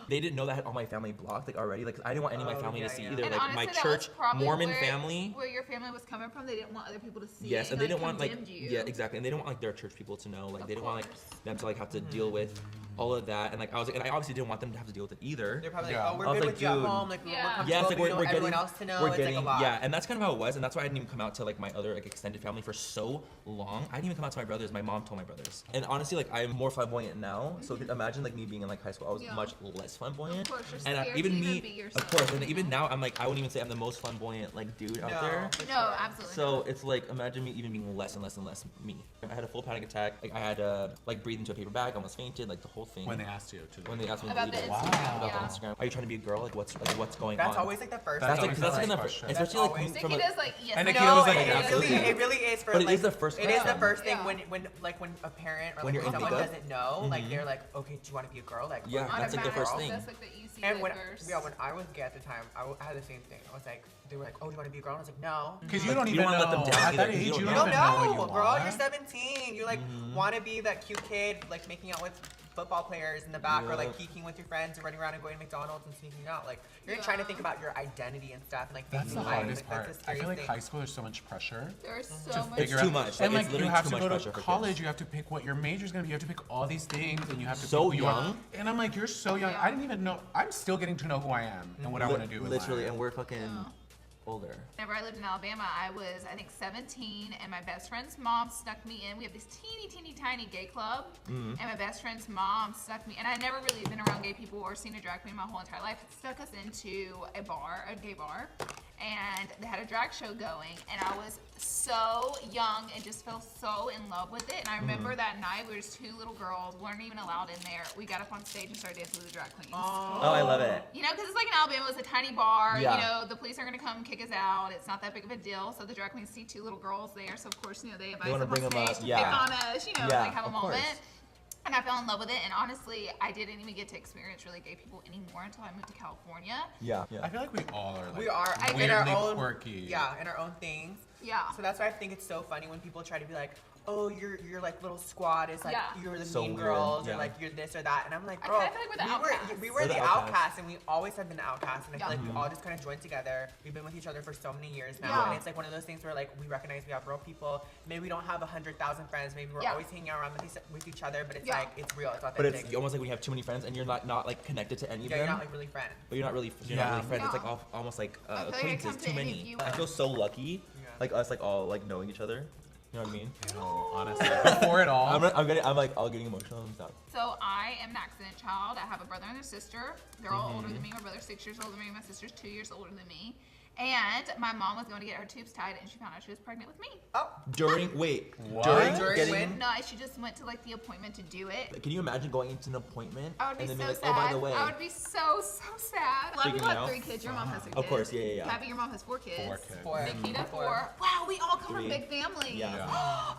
Speaker 1: They didn't know that I had all my family blocked like already. Like I didn't want any of my
Speaker 2: Oh,
Speaker 1: family
Speaker 2: yeah,
Speaker 1: to see
Speaker 2: yeah.
Speaker 1: either.
Speaker 4: And
Speaker 1: Like
Speaker 4: honestly,
Speaker 1: my
Speaker 4: that was
Speaker 1: church
Speaker 4: probably
Speaker 1: Mormon
Speaker 4: where,
Speaker 1: family.
Speaker 4: where your family was coming from. They didn't want other people to see
Speaker 1: Yes,
Speaker 4: it.
Speaker 1: and they didn't want like
Speaker 4: condemned you.
Speaker 1: yeah, exactly, and they didn't want like their church people to know. Like
Speaker 4: Of
Speaker 1: they didn't want like
Speaker 4: course.
Speaker 1: them to like have to deal with all of that, and like I was like, and I obviously didn't want them to have to deal with it either.
Speaker 2: They're probably
Speaker 3: Yeah.
Speaker 2: like, oh, we're
Speaker 1: I was
Speaker 2: good
Speaker 1: like,
Speaker 2: with you at
Speaker 1: dude.
Speaker 2: home. Like,
Speaker 4: Yeah.
Speaker 2: we're comfortable.
Speaker 1: Yes, like
Speaker 2: but
Speaker 1: we're
Speaker 2: we don't want
Speaker 1: getting,
Speaker 2: everyone else to know.
Speaker 1: we're
Speaker 2: It's
Speaker 1: getting,
Speaker 2: like a lot.
Speaker 1: yeah, and that's kind of how it was, and that's why I didn't even come out to like my other like extended family for so long. I didn't even come out to my brothers. My mom told my brothers, and honestly, like I'm more flamboyant now. So imagine like me being in like high school, I was
Speaker 4: Yeah.
Speaker 1: much less flamboyant.
Speaker 4: Of course, you're
Speaker 1: and
Speaker 4: scared
Speaker 1: even
Speaker 4: to
Speaker 1: me,
Speaker 4: even be yourself,
Speaker 1: of course, and
Speaker 4: you
Speaker 1: even
Speaker 4: know?
Speaker 1: now, I'm like I wouldn't even say I'm the most flamboyant like dude out there.
Speaker 2: for
Speaker 4: No,
Speaker 2: sure.
Speaker 4: absolutely.
Speaker 1: So it's like imagine me even being less and less and less me. I had a full panic attack. Like I had like breathe into a paper bag, almost fainted, like the whole thing.
Speaker 3: When they asked you to.
Speaker 1: When they asked me
Speaker 4: About
Speaker 1: to
Speaker 4: the
Speaker 1: delete it.
Speaker 4: Instagram,
Speaker 1: About
Speaker 4: yeah.
Speaker 1: the Instagram. Are you trying to be a girl? Like what's going
Speaker 2: That's
Speaker 1: on?
Speaker 2: always like the first.
Speaker 3: That's
Speaker 2: thing.
Speaker 3: always
Speaker 1: that's
Speaker 3: the
Speaker 1: like
Speaker 3: first
Speaker 1: the
Speaker 3: question.
Speaker 1: especially
Speaker 2: That's
Speaker 1: like
Speaker 2: always-
Speaker 1: from
Speaker 4: Nikki
Speaker 1: a,
Speaker 4: does like yes.
Speaker 3: And
Speaker 4: no,
Speaker 3: Nikki was like,
Speaker 2: it,
Speaker 1: absolutely.
Speaker 2: it really is for
Speaker 1: But it
Speaker 2: like,
Speaker 1: is the first
Speaker 2: It is the
Speaker 1: question.
Speaker 2: first thing
Speaker 4: Yeah.
Speaker 2: when a parent or
Speaker 1: When
Speaker 2: like
Speaker 1: you're in
Speaker 2: someone
Speaker 1: makeup.
Speaker 2: doesn't know, like they're like, okay, do you want to be a girl? Like
Speaker 1: Yeah,
Speaker 2: or-
Speaker 1: that's like the first
Speaker 4: Automatic.
Speaker 1: thing.
Speaker 4: That's like the easy
Speaker 2: And when
Speaker 4: first.
Speaker 2: when I was gay at the time, I had the same thing. I was like, they were like, oh, do you want to be a girl? And I was like, no.
Speaker 3: Because you
Speaker 1: Like,
Speaker 3: don't
Speaker 1: you
Speaker 3: even
Speaker 1: don't wanna
Speaker 3: know.
Speaker 1: let them down
Speaker 3: At that
Speaker 1: either, 'cause
Speaker 3: age,
Speaker 1: you
Speaker 3: you
Speaker 1: don't
Speaker 3: don't
Speaker 2: You
Speaker 3: even
Speaker 2: don't
Speaker 3: know what you
Speaker 2: know, girl.
Speaker 3: want.
Speaker 2: You're 17. You like want to be that cute kid, like making out with football players in the back, or like
Speaker 1: Yeah.
Speaker 2: geeking with your friends and running around and going to McDonald's and sneaking out. Like you're
Speaker 4: Yeah.
Speaker 2: trying to think about your identity and stuff, and like
Speaker 3: That's the
Speaker 2: thinking life.
Speaker 3: hardest
Speaker 2: Like,
Speaker 3: part.
Speaker 2: that's the
Speaker 3: I feel like
Speaker 2: scariest
Speaker 3: high
Speaker 2: thing.
Speaker 3: school, there's so much pressure.
Speaker 4: There's
Speaker 3: to
Speaker 4: so much.
Speaker 3: figure
Speaker 1: too
Speaker 3: out.
Speaker 1: much.
Speaker 3: And
Speaker 1: Like,
Speaker 3: like
Speaker 1: it's
Speaker 3: you
Speaker 1: literally
Speaker 3: have
Speaker 1: too
Speaker 3: to
Speaker 1: much
Speaker 3: go
Speaker 1: pressure
Speaker 3: to
Speaker 1: for
Speaker 3: college,
Speaker 1: kids.
Speaker 3: you have to pick what your major's gonna be. You have to pick all these things, and you have to
Speaker 1: So
Speaker 3: pick who you are.
Speaker 1: young.
Speaker 3: And I'm like, you're so young.
Speaker 4: Yeah.
Speaker 3: I didn't even know. I'm still getting to know who I am and what I want to do. in
Speaker 1: Literally,
Speaker 3: life.
Speaker 1: and we're fucking older.
Speaker 4: Whenever I lived in Alabama, I was, I think, 17, and my best friend's mom snuck me in. We have this teeny, teeny, tiny gay club, and my best friend's mom snuck me, and I never really been around gay people or seen a drag queen my whole entire life. Stuck us into a bar, a gay bar, and they had a drag show going, and I was so young and just fell so in love with it. And I remember that night, we were just two little girls, weren't even allowed in there. We got up on stage and started dancing with the drag queens.
Speaker 1: Oh, I love it.
Speaker 4: You know, because it's like in Alabama, it's a tiny bar.
Speaker 1: Yeah.
Speaker 4: You know, the police are going to come kick us out. It's not that big of a deal. So the drag queens see two little girls there. So, of course, you know, they invite us
Speaker 1: wanna
Speaker 4: up
Speaker 1: bring
Speaker 4: on
Speaker 1: them
Speaker 4: stage
Speaker 1: up,
Speaker 4: to
Speaker 1: yeah.
Speaker 4: pick on us, you know,
Speaker 1: Yeah,
Speaker 4: like have a
Speaker 1: of course.
Speaker 4: moment. And I fell in love with it. And honestly, I didn't even get to experience really gay people anymore until I moved to California.
Speaker 1: Yeah.
Speaker 3: I feel like we all are. Like,
Speaker 2: We are in
Speaker 3: weirdly
Speaker 2: our own
Speaker 3: quirky.
Speaker 2: Yeah, in our own things.
Speaker 4: Yeah.
Speaker 2: So that's why I think it's so funny when people try to be like, oh, your like little squad is like you're the
Speaker 1: So
Speaker 2: mean
Speaker 1: weird.
Speaker 2: girls
Speaker 1: Yeah.
Speaker 2: or like you're this or that, and I'm like,
Speaker 4: I
Speaker 2: bro,
Speaker 4: kinda feel like we're the outcasts.
Speaker 2: we were
Speaker 1: We're
Speaker 2: the
Speaker 1: the
Speaker 2: outcasts, and we always have been the outcasts, and I feel like we
Speaker 4: Yeah.
Speaker 2: all just kind of joined together. We've been with each other for so many years now,
Speaker 4: Yeah.
Speaker 2: and it's like one of those things where like we recognize we have real people. Maybe we don't have 100,000 friends. Maybe we're always hanging out around with each other, but it's like it's real. It's
Speaker 1: But
Speaker 2: authentic.
Speaker 1: it's almost like when you have too many friends and you're not like connected to any of
Speaker 2: yeah,
Speaker 1: them.
Speaker 2: you're not like really friends.
Speaker 1: But you're not really friends.
Speaker 4: Yeah.
Speaker 1: It's like almost like
Speaker 4: I feel like I
Speaker 1: acquaintances.
Speaker 4: come to
Speaker 1: Too
Speaker 4: any
Speaker 1: many.
Speaker 4: of you-
Speaker 1: I feel so lucky,
Speaker 2: Yeah.
Speaker 1: like us, like all like knowing each other. You know what I mean?
Speaker 3: No, honestly, before it all.
Speaker 1: I'm like all getting emotional and stuff.
Speaker 4: So I am an accident child. I have a brother and a sister. They're all older than me. My brother's 6 years older than me. My sister's 2 years older than me. And my mom was going to get her tubes tied, and she found out she was pregnant with me.
Speaker 2: Oh,
Speaker 1: During
Speaker 3: What?
Speaker 2: During
Speaker 1: getting.
Speaker 2: when?
Speaker 4: No, she just went to like the appointment to do it.
Speaker 1: Can you imagine going into an appointment
Speaker 4: I would be
Speaker 1: and then
Speaker 4: so
Speaker 1: being like,
Speaker 4: sad.
Speaker 1: oh by the way,
Speaker 4: I would be so sad. Love you
Speaker 1: Freaking
Speaker 4: have
Speaker 1: out.
Speaker 4: 3 kids. Your mom has 3 kids.
Speaker 1: Of course, yeah.
Speaker 4: Gabby, your mom has 4 kids.
Speaker 3: 4 kids.
Speaker 2: Four.
Speaker 4: Nikita, 4.
Speaker 2: Four.
Speaker 4: Wow, we all come from
Speaker 1: 3.
Speaker 4: big families.
Speaker 1: Yeah.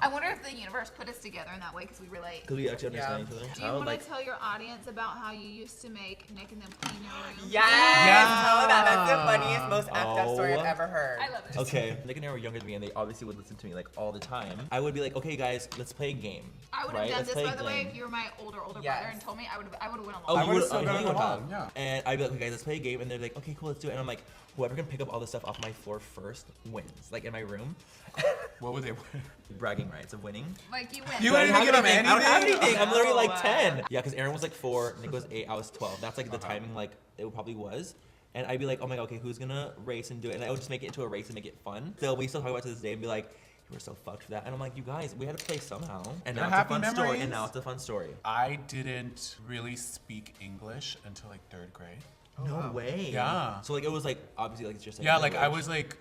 Speaker 4: I wonder if the universe put us together in that way because we relate.
Speaker 1: Because we actually understand
Speaker 2: Yeah.
Speaker 1: each other.
Speaker 4: Do you
Speaker 1: I would
Speaker 4: want
Speaker 1: like.
Speaker 4: to tell your audience about how you used to make Nick and them clean your room?
Speaker 2: Yes!
Speaker 3: Yeah.
Speaker 2: Tell that. That's the funniest, most effed up story I've
Speaker 1: Oh.
Speaker 2: ever heard.
Speaker 4: I love it.
Speaker 1: Okay, Nick and I were younger than me, and they obviously would listen to me like all the time. I would be like, okay, guys, let's play a game.
Speaker 4: I would have
Speaker 1: right?
Speaker 4: done
Speaker 1: Let's
Speaker 4: this,
Speaker 1: play a
Speaker 4: by the way,
Speaker 1: game.
Speaker 4: if you were my older
Speaker 2: Yes.
Speaker 4: brother and told me, I would have went along.
Speaker 1: Oh,
Speaker 3: I
Speaker 1: you
Speaker 3: would've
Speaker 1: would
Speaker 3: still
Speaker 1: have
Speaker 3: gone
Speaker 1: you would
Speaker 3: along,
Speaker 1: have.
Speaker 3: yeah.
Speaker 1: And I'd be like, okay, guys, let's play a game. And they're like, okay, cool, let's do it. And I'm like, whoever can pick up all the stuff off my floor first wins. Like in my room,
Speaker 3: What would they?
Speaker 1: bragging rights of winning.
Speaker 4: Like you win.
Speaker 3: You
Speaker 1: I
Speaker 3: didn't
Speaker 1: don't
Speaker 3: even
Speaker 1: have
Speaker 3: give him
Speaker 1: anything. I don't have
Speaker 3: anything?
Speaker 1: anything. I'm literally like
Speaker 2: Oh,
Speaker 1: 10.
Speaker 2: wow.
Speaker 1: Yeah, because Aaron was like 4, Nick was 8, I was 12. That's like the timing, like it probably was. And I'd be like, oh my god, okay, who's gonna race and do it? And I would just make it into a race and make it fun. So we still talk about it to this day and be like, you were so fucked for that. And I'm like, you guys, we had to play somehow. And
Speaker 3: They're
Speaker 1: now it's a
Speaker 3: happy
Speaker 1: fun story.
Speaker 3: memories.
Speaker 1: And now it's a fun story.
Speaker 3: I didn't really speak English until like 3rd grade.
Speaker 1: No
Speaker 2: wow.
Speaker 1: way.
Speaker 3: Yeah.
Speaker 1: So like it was like obviously like it's just like
Speaker 3: Yeah, like I was like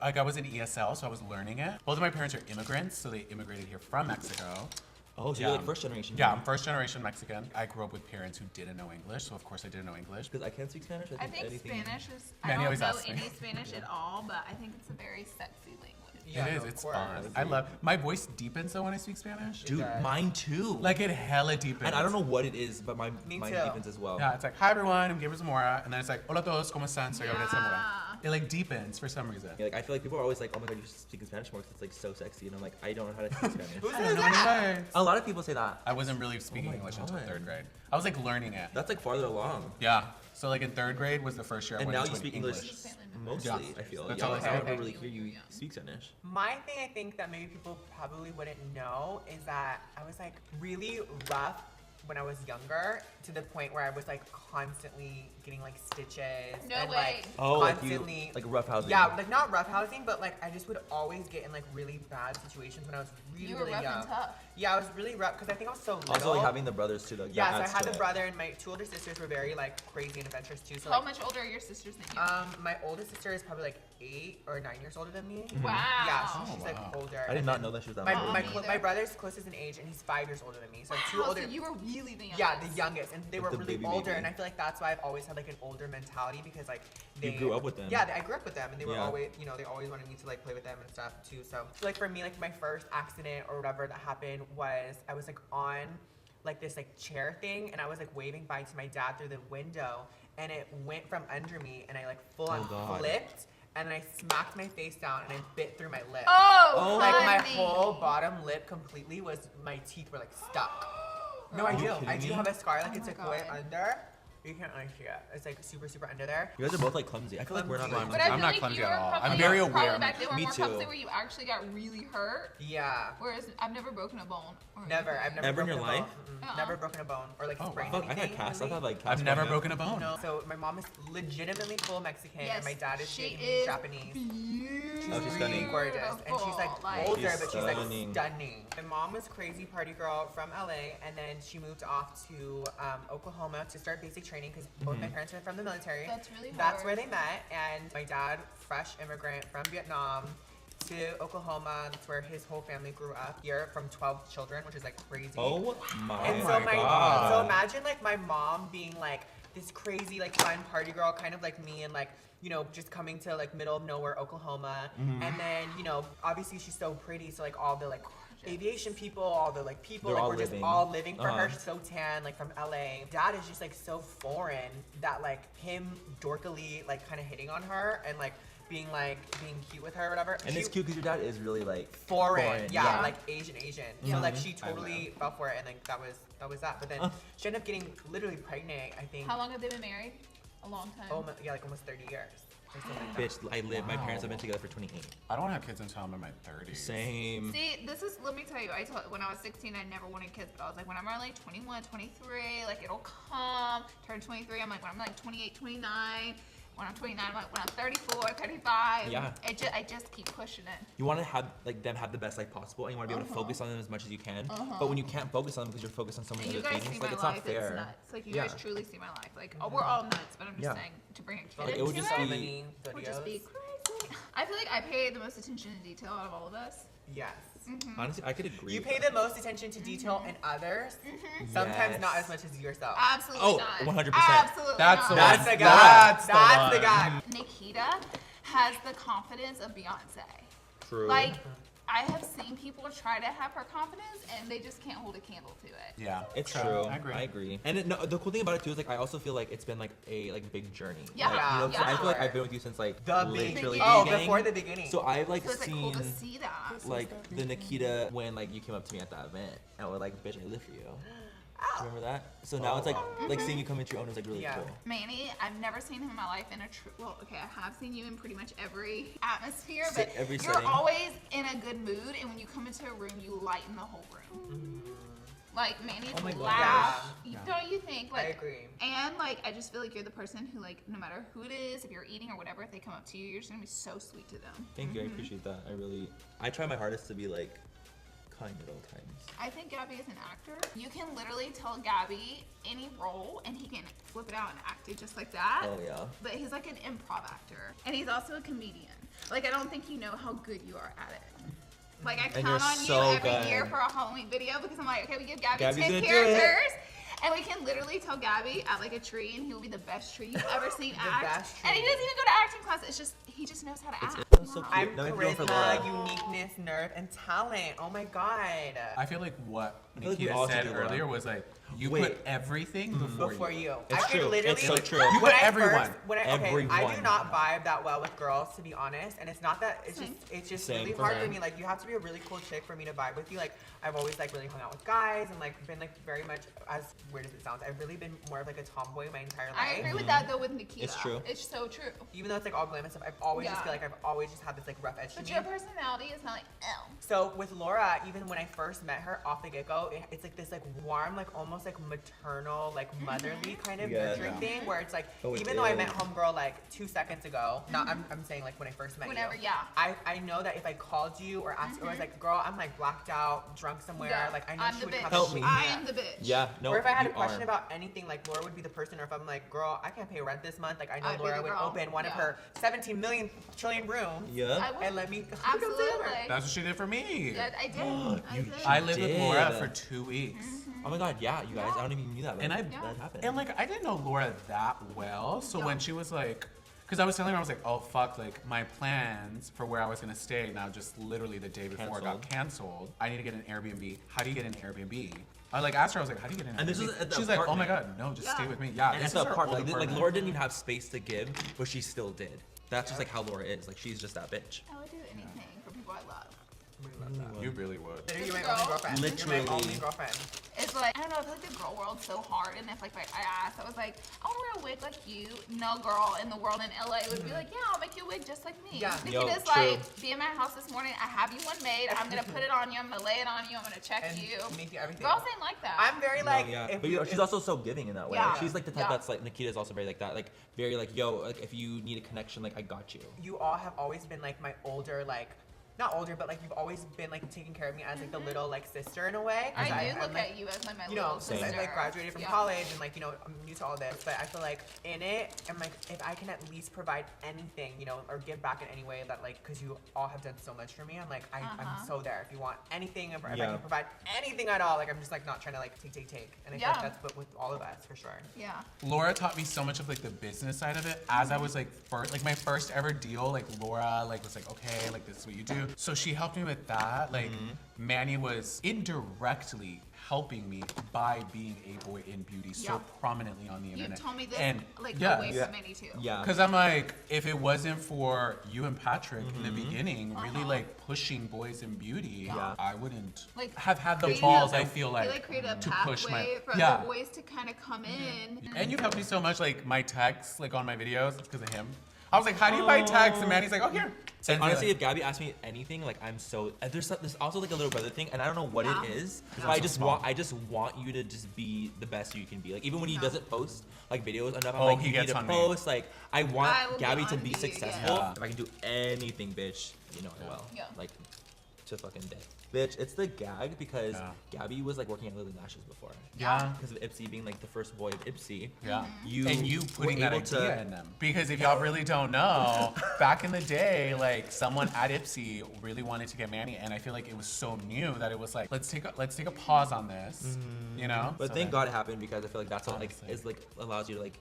Speaker 3: I was in ESL, so I was learning it. Both of my parents are immigrants, so they immigrated here from Mexico.
Speaker 1: Oh, so you're like first generation.
Speaker 3: Yeah, I'm first generation Mexican. I grew up with parents who didn't know English, so of course I didn't know English.
Speaker 1: Because I can't speak Spanish.
Speaker 4: I think
Speaker 1: anything.
Speaker 4: Spanish is. I
Speaker 3: Manny
Speaker 4: don't
Speaker 3: always
Speaker 4: know
Speaker 3: asks me.
Speaker 4: any Spanish at all, but I think it's a very sexy language.
Speaker 2: Yeah,
Speaker 3: it
Speaker 2: no,
Speaker 3: is.
Speaker 2: of
Speaker 3: It's
Speaker 2: course.
Speaker 3: fun. I love my voice deepens though when I speak Spanish.
Speaker 1: Dude,
Speaker 2: does.
Speaker 1: mine too.
Speaker 3: Like it hella deepens.
Speaker 1: and I don't know what it is, but mine
Speaker 2: Me
Speaker 1: mine
Speaker 2: too.
Speaker 1: deepens as well.
Speaker 3: Yeah, it's like hi everyone, I'm Gabriel Zamora, and then it's like hola todos, cómo están? Soy Gabriel Zamora.
Speaker 4: Yeah.
Speaker 3: It like deepens for some reason.
Speaker 1: Yeah, like I feel like people are always like, oh my god, you should speak in Spanish more because it's like so sexy, and I'm like, I don't know how to speak Spanish.
Speaker 2: Who's
Speaker 3: I don't know
Speaker 2: that?
Speaker 3: any words.
Speaker 1: A lot of people say that.
Speaker 3: I wasn't really speaking
Speaker 1: my
Speaker 3: English until
Speaker 1: God.
Speaker 3: 3rd grade. I was like learning it.
Speaker 1: That's like farther along.
Speaker 3: Yeah. So like in 3rd grade was the first year I
Speaker 1: And
Speaker 3: went
Speaker 1: now
Speaker 3: into
Speaker 1: you
Speaker 3: an
Speaker 1: speak English
Speaker 4: Family
Speaker 1: mostly.
Speaker 3: Yeah.
Speaker 1: I feel.
Speaker 3: That's
Speaker 1: Yeah,
Speaker 3: all I
Speaker 1: like,
Speaker 3: say.
Speaker 1: I never
Speaker 2: Okay.
Speaker 1: really hear you speak Spanish.
Speaker 2: My thing I think that maybe people probably wouldn't know is that I was like really rough when I was younger to the point where I was like constantly getting like stitches
Speaker 4: No
Speaker 2: and
Speaker 4: way.
Speaker 2: like
Speaker 1: Oh, like you
Speaker 2: constantly
Speaker 1: like rough housing.
Speaker 2: yeah, like not rough housing, but like I just would always get in like really bad situations when I was really
Speaker 4: You were
Speaker 2: really
Speaker 4: rough
Speaker 2: young.
Speaker 4: and tough.
Speaker 2: Yeah, I was really rough because I think I was so little.
Speaker 1: Also, like having the brothers too. Like,
Speaker 2: yeah,
Speaker 1: that
Speaker 2: so I
Speaker 1: adds
Speaker 2: had
Speaker 1: to
Speaker 2: the
Speaker 1: it.
Speaker 2: brother and my 2 older sisters were very like crazy and adventurous too. So
Speaker 4: How
Speaker 2: like,
Speaker 4: much older are your sisters than you?
Speaker 2: my oldest sister is probably like 8 or 9 years older than me.
Speaker 4: wow.
Speaker 2: Yeah, so
Speaker 3: Oh,
Speaker 2: she's
Speaker 3: wow.
Speaker 2: like older.
Speaker 1: I did
Speaker 2: And
Speaker 1: not
Speaker 2: then
Speaker 1: know that she was that
Speaker 2: My,
Speaker 1: much.
Speaker 4: Mom
Speaker 2: my,
Speaker 4: either.
Speaker 2: my brother's closest in age, and he's 5 years older than me. So 2
Speaker 4: Wow,
Speaker 2: older.
Speaker 4: so you were really the youngest.
Speaker 2: Yeah, the youngest, and they
Speaker 1: Like
Speaker 2: were
Speaker 1: the
Speaker 2: really
Speaker 1: baby
Speaker 2: older,
Speaker 1: baby.
Speaker 2: and I feel like that's why I've always had like an older mentality because like
Speaker 1: You
Speaker 2: they
Speaker 1: grew up with them.
Speaker 2: Yeah, I grew up with them, and they were
Speaker 1: Yeah.
Speaker 2: always, you know, they always wanted me to like play with them and stuff too. So like for me, like my first accident or whatever that happened was I was like on like this like chair thing, and I was like waving bye to my dad through the window, and it went from under me, and I like full on
Speaker 1: God.
Speaker 2: flipped. And I smacked my face down and I bit through my lip.
Speaker 4: Oh,
Speaker 2: Like my
Speaker 4: honey.
Speaker 2: whole bottom lip completely was, my teeth were like stuck. No, I
Speaker 1: Are you
Speaker 2: do. I
Speaker 1: kidding
Speaker 2: do
Speaker 1: me?
Speaker 2: have a scar, like
Speaker 4: Oh
Speaker 2: it's
Speaker 4: my
Speaker 2: like way
Speaker 4: God.
Speaker 2: under. You can't really see it. It's like super, super under there.
Speaker 1: You guys are both like clumsy. I feel like we're not
Speaker 2: Clumsy.
Speaker 1: like
Speaker 4: But I
Speaker 3: I'm
Speaker 4: feel
Speaker 3: not
Speaker 4: like
Speaker 3: clumsy
Speaker 4: you
Speaker 3: at
Speaker 4: were
Speaker 3: all.
Speaker 4: probably,
Speaker 3: I'm very
Speaker 4: probably
Speaker 3: aware.
Speaker 4: back then were
Speaker 1: Me
Speaker 4: more
Speaker 1: too.
Speaker 4: clumsy where you actually got really hurt.
Speaker 2: Yeah.
Speaker 4: Whereas I've never broken a bone. Or
Speaker 2: Never.
Speaker 4: anything.
Speaker 2: I've never
Speaker 1: Ever in
Speaker 2: broken
Speaker 1: your
Speaker 2: a bone.
Speaker 1: life?
Speaker 2: Mm-mm.
Speaker 4: Uh-uh.
Speaker 2: Never broken a bone or like
Speaker 3: Oh,
Speaker 2: sprained
Speaker 3: wow.
Speaker 1: Fuck, I've
Speaker 2: anything.
Speaker 1: had casts. I've
Speaker 2: really.
Speaker 1: had like casts.
Speaker 3: I've never
Speaker 1: growing up.
Speaker 3: broken a bone.
Speaker 2: No. So my mom is legitimately full Mexican,
Speaker 4: Yes,
Speaker 2: and my dad is
Speaker 4: she
Speaker 2: Vietnamese,
Speaker 4: is
Speaker 2: Japanese.
Speaker 4: beautiful.
Speaker 1: Oh, she's stunning.
Speaker 2: Gorgeous, and she's like older,
Speaker 1: She's
Speaker 2: but she's like
Speaker 1: stunning.
Speaker 2: stunning. My mom was crazy party girl from LA, and then she moved off to Oklahoma to start basic training because both my parents are from the military.
Speaker 4: That's really
Speaker 2: That's
Speaker 4: hard.
Speaker 2: where they met, and my dad, fresh immigrant from Vietnam to Oklahoma. That's where his whole family grew up. Here from 12 children, which is like crazy.
Speaker 1: Oh my
Speaker 2: And so
Speaker 3: my
Speaker 2: my
Speaker 3: God.
Speaker 2: so imagine like my mom being like this crazy like fun party girl, kind of like me, and like, you know, just coming to like middle of nowhere Oklahoma,
Speaker 1: Mm-hmm.
Speaker 2: and then, you know, obviously she's so pretty, so like all the like aviation people, all the like people,
Speaker 1: They're
Speaker 2: like
Speaker 1: all
Speaker 2: we're just
Speaker 1: living.
Speaker 2: all living for her.
Speaker 1: Uh-huh.
Speaker 2: She's so tan, like from LA. Dad is just like so foreign that like him dorkily like kind of hitting on her and like being cute with her or whatever.
Speaker 1: And it's cute because your dad is really like
Speaker 2: foreign. Yeah, like Asian.
Speaker 4: Yeah.
Speaker 2: So like she totally fell for it, and like that was that. But then she ended up getting literally pregnant, I think.
Speaker 4: How long have they been married? A long time.
Speaker 2: Oh yeah, like almost 30 years. Or something like that.
Speaker 1: Bitch, my parents have been together for 28.
Speaker 3: I don't want to have kids until I'm in my 30s.
Speaker 1: Same.
Speaker 4: See, let me tell you, when I was 16, I never wanted kids, but I was like, when I'm around like 21, 23, like it'll come. Turn 23, I'm like, when I'm like 28, 29. When I'm 29, I'm like, when I'm 34, 35.
Speaker 1: Yeah.
Speaker 4: I just keep pushing it.
Speaker 1: You want to have like them have the best life possible, and you want to be able to focus on them as much as you can. But when you can't focus on them because you're focused on so many
Speaker 4: You
Speaker 1: other
Speaker 4: guys
Speaker 1: things,
Speaker 4: see
Speaker 1: like
Speaker 4: my
Speaker 1: it's
Speaker 4: life,
Speaker 1: not fair.
Speaker 4: it's nuts. Like you guys truly see my life. Like we're all nuts, but I'm just saying to bring a kid
Speaker 1: Like, it
Speaker 4: into
Speaker 1: would just
Speaker 2: So
Speaker 1: be-
Speaker 2: many
Speaker 4: would just be
Speaker 2: videos.
Speaker 4: crazy. I feel like I pay the most attention to detail out of all of us.
Speaker 2: Yes.
Speaker 1: Honestly, I could agree.
Speaker 2: You
Speaker 1: with
Speaker 2: pay
Speaker 1: that.
Speaker 2: the most attention to detail in others. Sometimes not as much as yourself.
Speaker 4: Absolutely
Speaker 1: Oh,
Speaker 4: not.
Speaker 1: 100%.
Speaker 4: Absolutely
Speaker 3: That's
Speaker 4: not.
Speaker 3: the
Speaker 2: That's
Speaker 3: one.
Speaker 2: the guy.
Speaker 3: That's
Speaker 2: That's
Speaker 3: the
Speaker 2: the guy.
Speaker 4: Nikita has the confidence of Beyonce.
Speaker 1: True.
Speaker 4: Like, I have seen people try to have her confidence and they just can't hold a candle to it.
Speaker 3: Yeah,
Speaker 1: It's true.
Speaker 3: I agree.
Speaker 1: And no, the cool thing about it too is like I also feel like it's been like a big journey.
Speaker 4: Yeah.
Speaker 1: Like, you know, 'cause
Speaker 4: Yeah.
Speaker 1: I feel like I've been with you since like
Speaker 2: The
Speaker 1: literally
Speaker 2: beginning.
Speaker 1: beginning.
Speaker 2: Before the beginning.
Speaker 1: So I've like
Speaker 4: So it's like cool
Speaker 1: seen
Speaker 4: to see that.
Speaker 1: like the Nikita when like you came up to me at that event and were like, "Bitch, I live for you." Do you remember that? So now it's like seeing you come into your own is like really
Speaker 2: Yeah.
Speaker 1: cool.
Speaker 4: Manny, I've never seen him in my life in a true. Well, okay, I have seen you in pretty much every atmosphere, but
Speaker 1: Every
Speaker 4: you're
Speaker 1: setting.
Speaker 4: always in a good mood, and when you come into a room, you lighten the whole room. Like Manny's
Speaker 2: Oh my God.
Speaker 4: laugh.
Speaker 2: Yeah.
Speaker 4: Don't you think? Like,
Speaker 2: I agree.
Speaker 4: And like, I just feel like you're the person who, like, no matter who it is, if you're eating or whatever, if they come up to you, you're just gonna be so sweet to them.
Speaker 1: Thank you. I appreciate that. I try my hardest to be like kind at all times.
Speaker 4: I think Gabby is an actor. You can literally tell Gabby any role, and he can flip it out and act it just like that.
Speaker 1: Oh yeah.
Speaker 4: But he's like an improv actor, and he's also a comedian. Like, I don't think you know how good you are at it. Like, I
Speaker 1: And
Speaker 4: count
Speaker 1: you're
Speaker 4: on
Speaker 1: so
Speaker 4: you every
Speaker 1: good.
Speaker 4: year for a Halloween video because I'm like, okay, we give Gabby
Speaker 1: Gabby's
Speaker 4: 10
Speaker 1: gonna do it.
Speaker 4: characters. And we can literally tell Gabby at like a tree, and he will be the best tree you've ever seen act.
Speaker 2: best
Speaker 4: And he
Speaker 2: tree.
Speaker 4: doesn't even go to acting class. It's just he just knows how to act.
Speaker 1: That's so cute.
Speaker 2: I'm
Speaker 1: Now we have to go for
Speaker 2: charisma,
Speaker 1: Laura.
Speaker 2: uniqueness, nerve, and talent. Oh my god.
Speaker 3: I feel like what
Speaker 1: feel like we
Speaker 3: Nikita
Speaker 1: all should
Speaker 3: said
Speaker 1: do that.
Speaker 3: earlier was like, you
Speaker 1: Wait.
Speaker 3: put everything before you.
Speaker 1: It's
Speaker 2: I could
Speaker 1: true.
Speaker 2: literally
Speaker 1: It's so true.
Speaker 3: You
Speaker 2: when
Speaker 3: put
Speaker 2: I
Speaker 3: everyone.
Speaker 2: First, when I, okay, I do
Speaker 1: Everyone.
Speaker 2: not vibe that well with girls, to be honest. And it's not that it's just
Speaker 1: Same
Speaker 2: really
Speaker 1: for
Speaker 2: hard
Speaker 1: me.
Speaker 2: for me. Like, you have to be a really cool chick for me to vibe with you. Like, I've always like really hung out with guys and like been like very much, as weird as it sounds, I've really been more of like a tomboy my entire life.
Speaker 4: I agree with that though with Nikita.
Speaker 1: It's true.
Speaker 4: It's so true.
Speaker 2: Even though it's like all glam and stuff, I've always just
Speaker 4: Yeah.
Speaker 2: feel like I've always just had this like rough edge to
Speaker 4: But
Speaker 2: me.
Speaker 4: your personality is not like, oh.
Speaker 2: So with Laura, even when I first met her off the get-go, it's like this like warm, like almost like maternal, like motherly kind of
Speaker 1: Yeah.
Speaker 2: nurturing thing where it's like,
Speaker 1: Oh, it
Speaker 2: even though I
Speaker 1: is.
Speaker 2: met homegirl like 2 seconds ago, not I'm saying like when I first met
Speaker 4: Whenever,
Speaker 2: you.
Speaker 4: yeah.
Speaker 2: I know that if I called you or asked you, or I was like, girl, I'm like blacked out, drunk somewhere,
Speaker 4: Yeah.
Speaker 2: like I know
Speaker 4: I'm
Speaker 2: she
Speaker 4: the
Speaker 2: would
Speaker 4: bitch.
Speaker 2: come
Speaker 1: Help
Speaker 2: and
Speaker 1: me.
Speaker 2: pick
Speaker 4: I
Speaker 2: up.
Speaker 4: am the bitch.
Speaker 1: Yeah. No.
Speaker 2: Or if I had a
Speaker 1: you
Speaker 2: question
Speaker 1: are.
Speaker 2: about anything, like Laura would be the person. Or if I'm like, girl, I can't pay rent this month, like I know
Speaker 4: I'd be
Speaker 2: Laura
Speaker 4: the
Speaker 2: would
Speaker 4: girl.
Speaker 2: open one of
Speaker 4: Yeah.
Speaker 2: her 17 million trillion rooms
Speaker 1: Yeah.
Speaker 4: I would.
Speaker 2: and let me
Speaker 4: Absolutely.
Speaker 3: That's what she did for me.
Speaker 4: Yeah, I did. I did.
Speaker 3: I lived with
Speaker 1: did.
Speaker 3: Laura for 2 weeks.
Speaker 1: Oh my god. Yeah. You guys. I don't even knew that.
Speaker 3: And I-
Speaker 1: that happened.
Speaker 3: And like I didn't know Laura that well, so
Speaker 4: Yeah.
Speaker 3: when she was like, because I was telling her, I was like, oh fuck, like my plans for where I was gonna stay now just literally the day before got canceled. I need to get an Airbnb. How do you get an Airbnb? I like asked her, I was like, how do you get an Airbnb?
Speaker 1: And this was at the
Speaker 3: She's like, oh my
Speaker 1: apartment.
Speaker 3: god, no, just
Speaker 4: Yeah.
Speaker 3: stay with me. Yeah,
Speaker 1: And
Speaker 3: this
Speaker 1: at
Speaker 3: is
Speaker 1: the
Speaker 3: her
Speaker 1: apartment,
Speaker 3: old
Speaker 1: like
Speaker 3: apartment.
Speaker 1: Laura didn't even have space to give, but she still did. That's just like how Laura is. Like she's just that bitch.
Speaker 4: I would do anything for people I love.
Speaker 3: You really would.
Speaker 2: You're my
Speaker 4: Girl.
Speaker 2: only girlfriend. You're
Speaker 1: Literally.
Speaker 2: my only girlfriend.
Speaker 4: It's like, I don't know, I feel like the girl world's so hard. And if like I asked, I was like, I want to wear a wig like you. No girl in the world in LA would be like, yeah, I'll make you a wig just like me.
Speaker 2: Yeah.
Speaker 4: Nikita's
Speaker 1: Yo, true.
Speaker 4: like, be in my house this morning. I have you one made. I'm going to put it on you. I'm going to lay it on you. I'm going to check
Speaker 2: And
Speaker 4: you.
Speaker 2: make you everything.
Speaker 4: Girls ain't like that.
Speaker 2: I'm very like,
Speaker 1: No, yeah.
Speaker 2: if
Speaker 1: But you know, she's also so giving in that way.
Speaker 4: Yeah.
Speaker 1: Like, she's like the type
Speaker 4: Yeah.
Speaker 1: that's like Nikita's also very like that. Like very like yo, like if you need a connection, like I got you.
Speaker 2: you all have always been like my older, like, not older, but like you've always been like taking care of me as like the little like sister in a way. 'cause
Speaker 4: I do
Speaker 2: I'm,
Speaker 4: look
Speaker 2: like,
Speaker 4: at you as my
Speaker 2: you know,
Speaker 4: little
Speaker 2: since
Speaker 4: sister.
Speaker 2: I like graduated from
Speaker 4: Yeah.
Speaker 2: college and like, you know, I'm new to all this, but I feel like in it, I'm like, if I can at least provide anything, you know, or give back in any way that like, cause you all have done so much for me, I'm like, I'm so there. If you want anything, if I
Speaker 1: Yeah.
Speaker 2: can provide anything at all, like I'm just like not trying to like take. And I feel
Speaker 4: Yeah.
Speaker 2: like that's but with all of us for sure.
Speaker 4: Yeah.
Speaker 3: Laura taught me so much of like the business side of it. As I was like first, like my first ever deal, like Laura like was like, okay, like this is what you do. Dude, so she helped me with that. Like, Manny was indirectly helping me by being a boy in beauty so prominently on the
Speaker 4: You
Speaker 3: internet.
Speaker 4: told me this
Speaker 3: and
Speaker 4: like
Speaker 3: yeah,
Speaker 4: away from Manny too.
Speaker 1: Yeah.
Speaker 3: because I'm like, if it wasn't for you and Patrick in the beginning, really like pushing boys in beauty, I wouldn't
Speaker 4: Like,
Speaker 3: have had the
Speaker 4: created
Speaker 3: balls.
Speaker 4: a-
Speaker 3: I feel
Speaker 4: You
Speaker 3: like
Speaker 4: like created a
Speaker 3: to push my
Speaker 4: pathway for
Speaker 3: yeah.
Speaker 4: other boys to kind of come in.
Speaker 3: And you've helped me so much, like my texts, like on my videos, it's because of him. I was like, how do you buy texts? And Manny's like, oh here. Sends me,
Speaker 1: Honestly,
Speaker 3: like,
Speaker 1: if Gabby asks me anything, like I'm so there's also like a little brother thing, and I don't know what
Speaker 4: Yeah.
Speaker 1: it is. But
Speaker 3: I'm
Speaker 1: I
Speaker 3: so
Speaker 1: just
Speaker 3: small.
Speaker 1: want you to just be the best you can be. Like even when he
Speaker 4: Yeah.
Speaker 1: doesn't post like videos enough, I'm
Speaker 3: Oh,
Speaker 1: like
Speaker 3: he
Speaker 1: you need
Speaker 3: gets
Speaker 1: to
Speaker 3: on me.
Speaker 1: post. Like I want
Speaker 4: I will get
Speaker 1: Gabby to
Speaker 4: on
Speaker 1: be
Speaker 4: you,
Speaker 1: successful.
Speaker 3: yeah.
Speaker 1: If I can do anything, bitch, you know I will.
Speaker 4: Yeah.
Speaker 1: Like to fucking death. Bitch, it's the gag because Gabby was like working at Lily Lashes before.
Speaker 3: yeah.
Speaker 1: Because of Ipsy being like the first boy of Ipsy.
Speaker 3: Yeah.
Speaker 1: You
Speaker 3: and you
Speaker 1: were
Speaker 3: putting that
Speaker 1: able
Speaker 3: idea
Speaker 1: to-
Speaker 3: in them. Because if y'all really don't know, back in the day, like someone at Ipsy really wanted to get Manny, and I feel like it was so new that it was like, let's take a pause on this. You know?
Speaker 1: But
Speaker 3: So
Speaker 1: thank
Speaker 3: then-
Speaker 1: God it happened because I feel like that's what like
Speaker 3: Honestly.
Speaker 1: is like allows you to like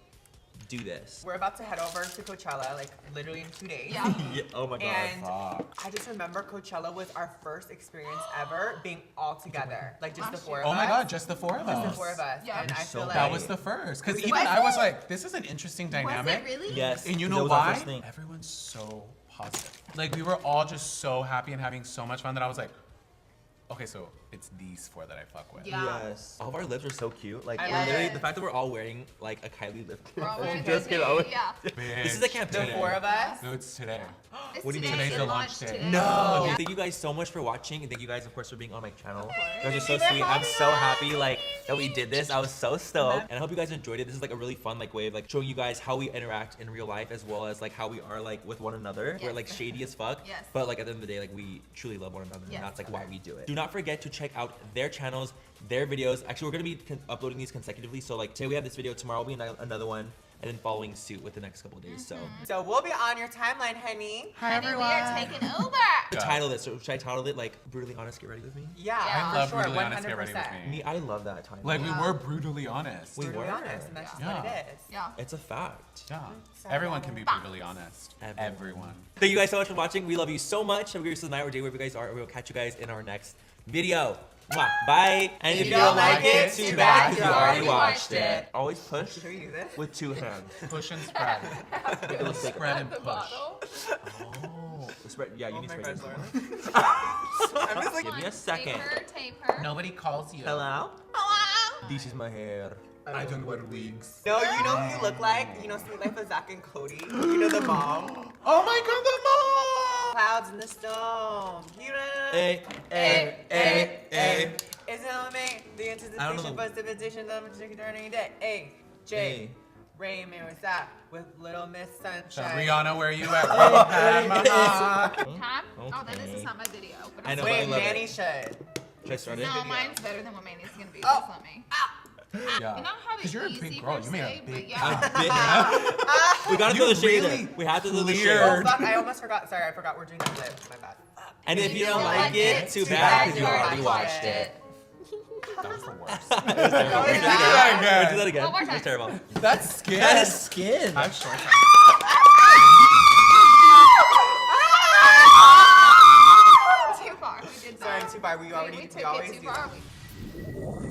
Speaker 1: do this.
Speaker 2: We're about to head over to Coachella, like literally in 2 days.
Speaker 4: Yeah.
Speaker 1: Yeah, oh my God.
Speaker 2: And
Speaker 3: Fuck.
Speaker 2: I just remember Coachella was our first experience ever being all together, like just the
Speaker 4: Last
Speaker 2: four
Speaker 4: year.
Speaker 2: of
Speaker 3: Oh
Speaker 2: us.
Speaker 3: my God, just the four of us.
Speaker 2: The four of us.
Speaker 4: Yeah.
Speaker 2: And I
Speaker 1: So
Speaker 2: feel like
Speaker 3: That was the first. Because even
Speaker 2: Was
Speaker 3: I was
Speaker 2: it?
Speaker 3: like, this is an interesting dynamic.
Speaker 4: Was it really?
Speaker 1: Yes.
Speaker 3: And you
Speaker 1: because
Speaker 3: know
Speaker 1: it was our
Speaker 3: why?
Speaker 1: first thing.
Speaker 3: Everyone's so positive. Like we were all just so happy and having so much fun that I was like, okay, so it's these four that I fuck with.
Speaker 4: Yeah.
Speaker 1: Yes. All of our lips are so cute. Like
Speaker 2: I
Speaker 1: we're
Speaker 2: love
Speaker 1: literally
Speaker 2: it.
Speaker 1: the fact that we're all wearing like a Kylie lip kit.
Speaker 4: We're all wearing
Speaker 1: Just
Speaker 4: those
Speaker 1: kidding.
Speaker 4: things, yeah.
Speaker 1: This is a
Speaker 3: Bitch.
Speaker 2: the
Speaker 1: campaign.
Speaker 2: four of us.
Speaker 3: No, it's today.
Speaker 4: It's
Speaker 1: What do you mean?
Speaker 4: today,
Speaker 3: Today's
Speaker 4: it
Speaker 3: the launch
Speaker 4: launched
Speaker 3: day.
Speaker 4: today.
Speaker 1: No.
Speaker 4: Yeah.
Speaker 1: Thank you guys so much for watching, and thank you guys, of course, for being on my channel. You guys are so
Speaker 2: Thank you for
Speaker 1: sweet. I'm
Speaker 2: having
Speaker 1: so
Speaker 2: us.
Speaker 1: happy like that we did this. I was so stoked, and I hope you guys enjoyed it. This is like a really fun like way of like showing you guys how we interact in real life as well as like how we are like with one another. We're
Speaker 4: Yes.
Speaker 1: like shady as fuck,
Speaker 4: Yes.
Speaker 1: but like at the end of the day, like we truly love one another,
Speaker 4: Yes.
Speaker 1: and that's like why we do it. Do not forget to check out their channels, their videos. Actually, we're gonna be uploading these consecutively. So like today we have this video, tomorrow will be another one, and then following suit with the next couple of days. So
Speaker 2: So we'll be on your timeline, honey.
Speaker 3: Hi
Speaker 4: Honey, we are taking over.
Speaker 1: to title this, so should I title it like brutally honest? Get ready with me.
Speaker 2: Yeah,
Speaker 4: Yeah.
Speaker 3: I
Speaker 2: for
Speaker 3: love
Speaker 2: sure,
Speaker 3: brutally honest. Get
Speaker 2: 100%.
Speaker 3: ready with me.
Speaker 1: Me, I love that title.
Speaker 3: Like we were brutally honest.
Speaker 1: We
Speaker 2: To be
Speaker 1: were.
Speaker 2: honest, and that's just
Speaker 3: Yeah.
Speaker 2: what it is.
Speaker 4: Yeah.
Speaker 1: It's a fact.
Speaker 3: Yeah.
Speaker 2: So-
Speaker 3: Everyone can be brutally honest.
Speaker 1: Everyone. Thank you guys so much for watching. We love you so much. Have a great rest of the night or day wherever you guys are. And we will catch you guys in our next video. Mwah. Bye. And if you don't like it, too bad because you already watched it. Always push
Speaker 2: Should we do this?
Speaker 1: with two hands.
Speaker 3: Push and spread. Spread and
Speaker 4: The
Speaker 3: push.
Speaker 4: bottle.
Speaker 1: Oh, spread. Yeah, you
Speaker 2: Oh
Speaker 1: need
Speaker 2: my
Speaker 1: to spread.
Speaker 2: God,
Speaker 1: this
Speaker 2: Lauren.
Speaker 1: more.
Speaker 2: I'm just like,
Speaker 1: Give me a second.
Speaker 4: Tape her.
Speaker 3: Nobody calls you.
Speaker 1: Hello.
Speaker 4: Hello.
Speaker 1: This is my hair.
Speaker 3: I don't wear wigs.
Speaker 2: no, you know who you look like? You know, Sweet Life of Zach and Cody. You know the mom.
Speaker 3: Oh my God, the mom!
Speaker 2: Clouds in the storm. You know.
Speaker 1: Hey, hey, hey, hey.
Speaker 2: Isn't it me? The
Speaker 1: I don't
Speaker 2: anticipation,
Speaker 1: know.
Speaker 2: precipitation, of a chicken during day. A, J,
Speaker 1: Hey.
Speaker 2: Rain, Mary, Zach with Little Miss
Speaker 3: So,
Speaker 2: Sunshine.
Speaker 3: Rihanna, where you at? Where you at, mama?
Speaker 4: Time? Oh, then this
Speaker 1: Okay.
Speaker 4: is not my video. But
Speaker 1: I
Speaker 4: I'm
Speaker 1: know,
Speaker 4: sorry.
Speaker 1: but I
Speaker 2: Wait,
Speaker 1: love
Speaker 2: Manny
Speaker 1: it.
Speaker 2: should.
Speaker 1: Should I start it?
Speaker 4: No,
Speaker 2: video.
Speaker 4: mine's better than what Manny's gonna be.
Speaker 2: Oh.
Speaker 4: Just let me.
Speaker 3: Yeah.
Speaker 4: You know how
Speaker 3: Because you're a big girl. You made a big.
Speaker 1: A
Speaker 4: yeah.
Speaker 1: bit. We gotta throw the shade
Speaker 3: really
Speaker 1: there. We have to throw the
Speaker 3: cleared.
Speaker 1: shade.
Speaker 2: Oh, fuck, I almost forgot. Sorry, I forgot we're doing the lip. My bad.
Speaker 1: And if you don't like it, too bad because you already watched it.
Speaker 3: That was the worst.
Speaker 1: We're gonna do
Speaker 3: that
Speaker 1: that again.
Speaker 4: One more
Speaker 1: That's
Speaker 4: time.
Speaker 1: terrible.
Speaker 3: That's skin.
Speaker 1: That is skin.
Speaker 3: I have short
Speaker 4: Too far. We did
Speaker 2: Sorry,
Speaker 4: that.
Speaker 2: too far. We already,
Speaker 4: We
Speaker 2: we
Speaker 4: took
Speaker 2: always
Speaker 4: it too
Speaker 2: do
Speaker 4: far.
Speaker 2: that.
Speaker 4: We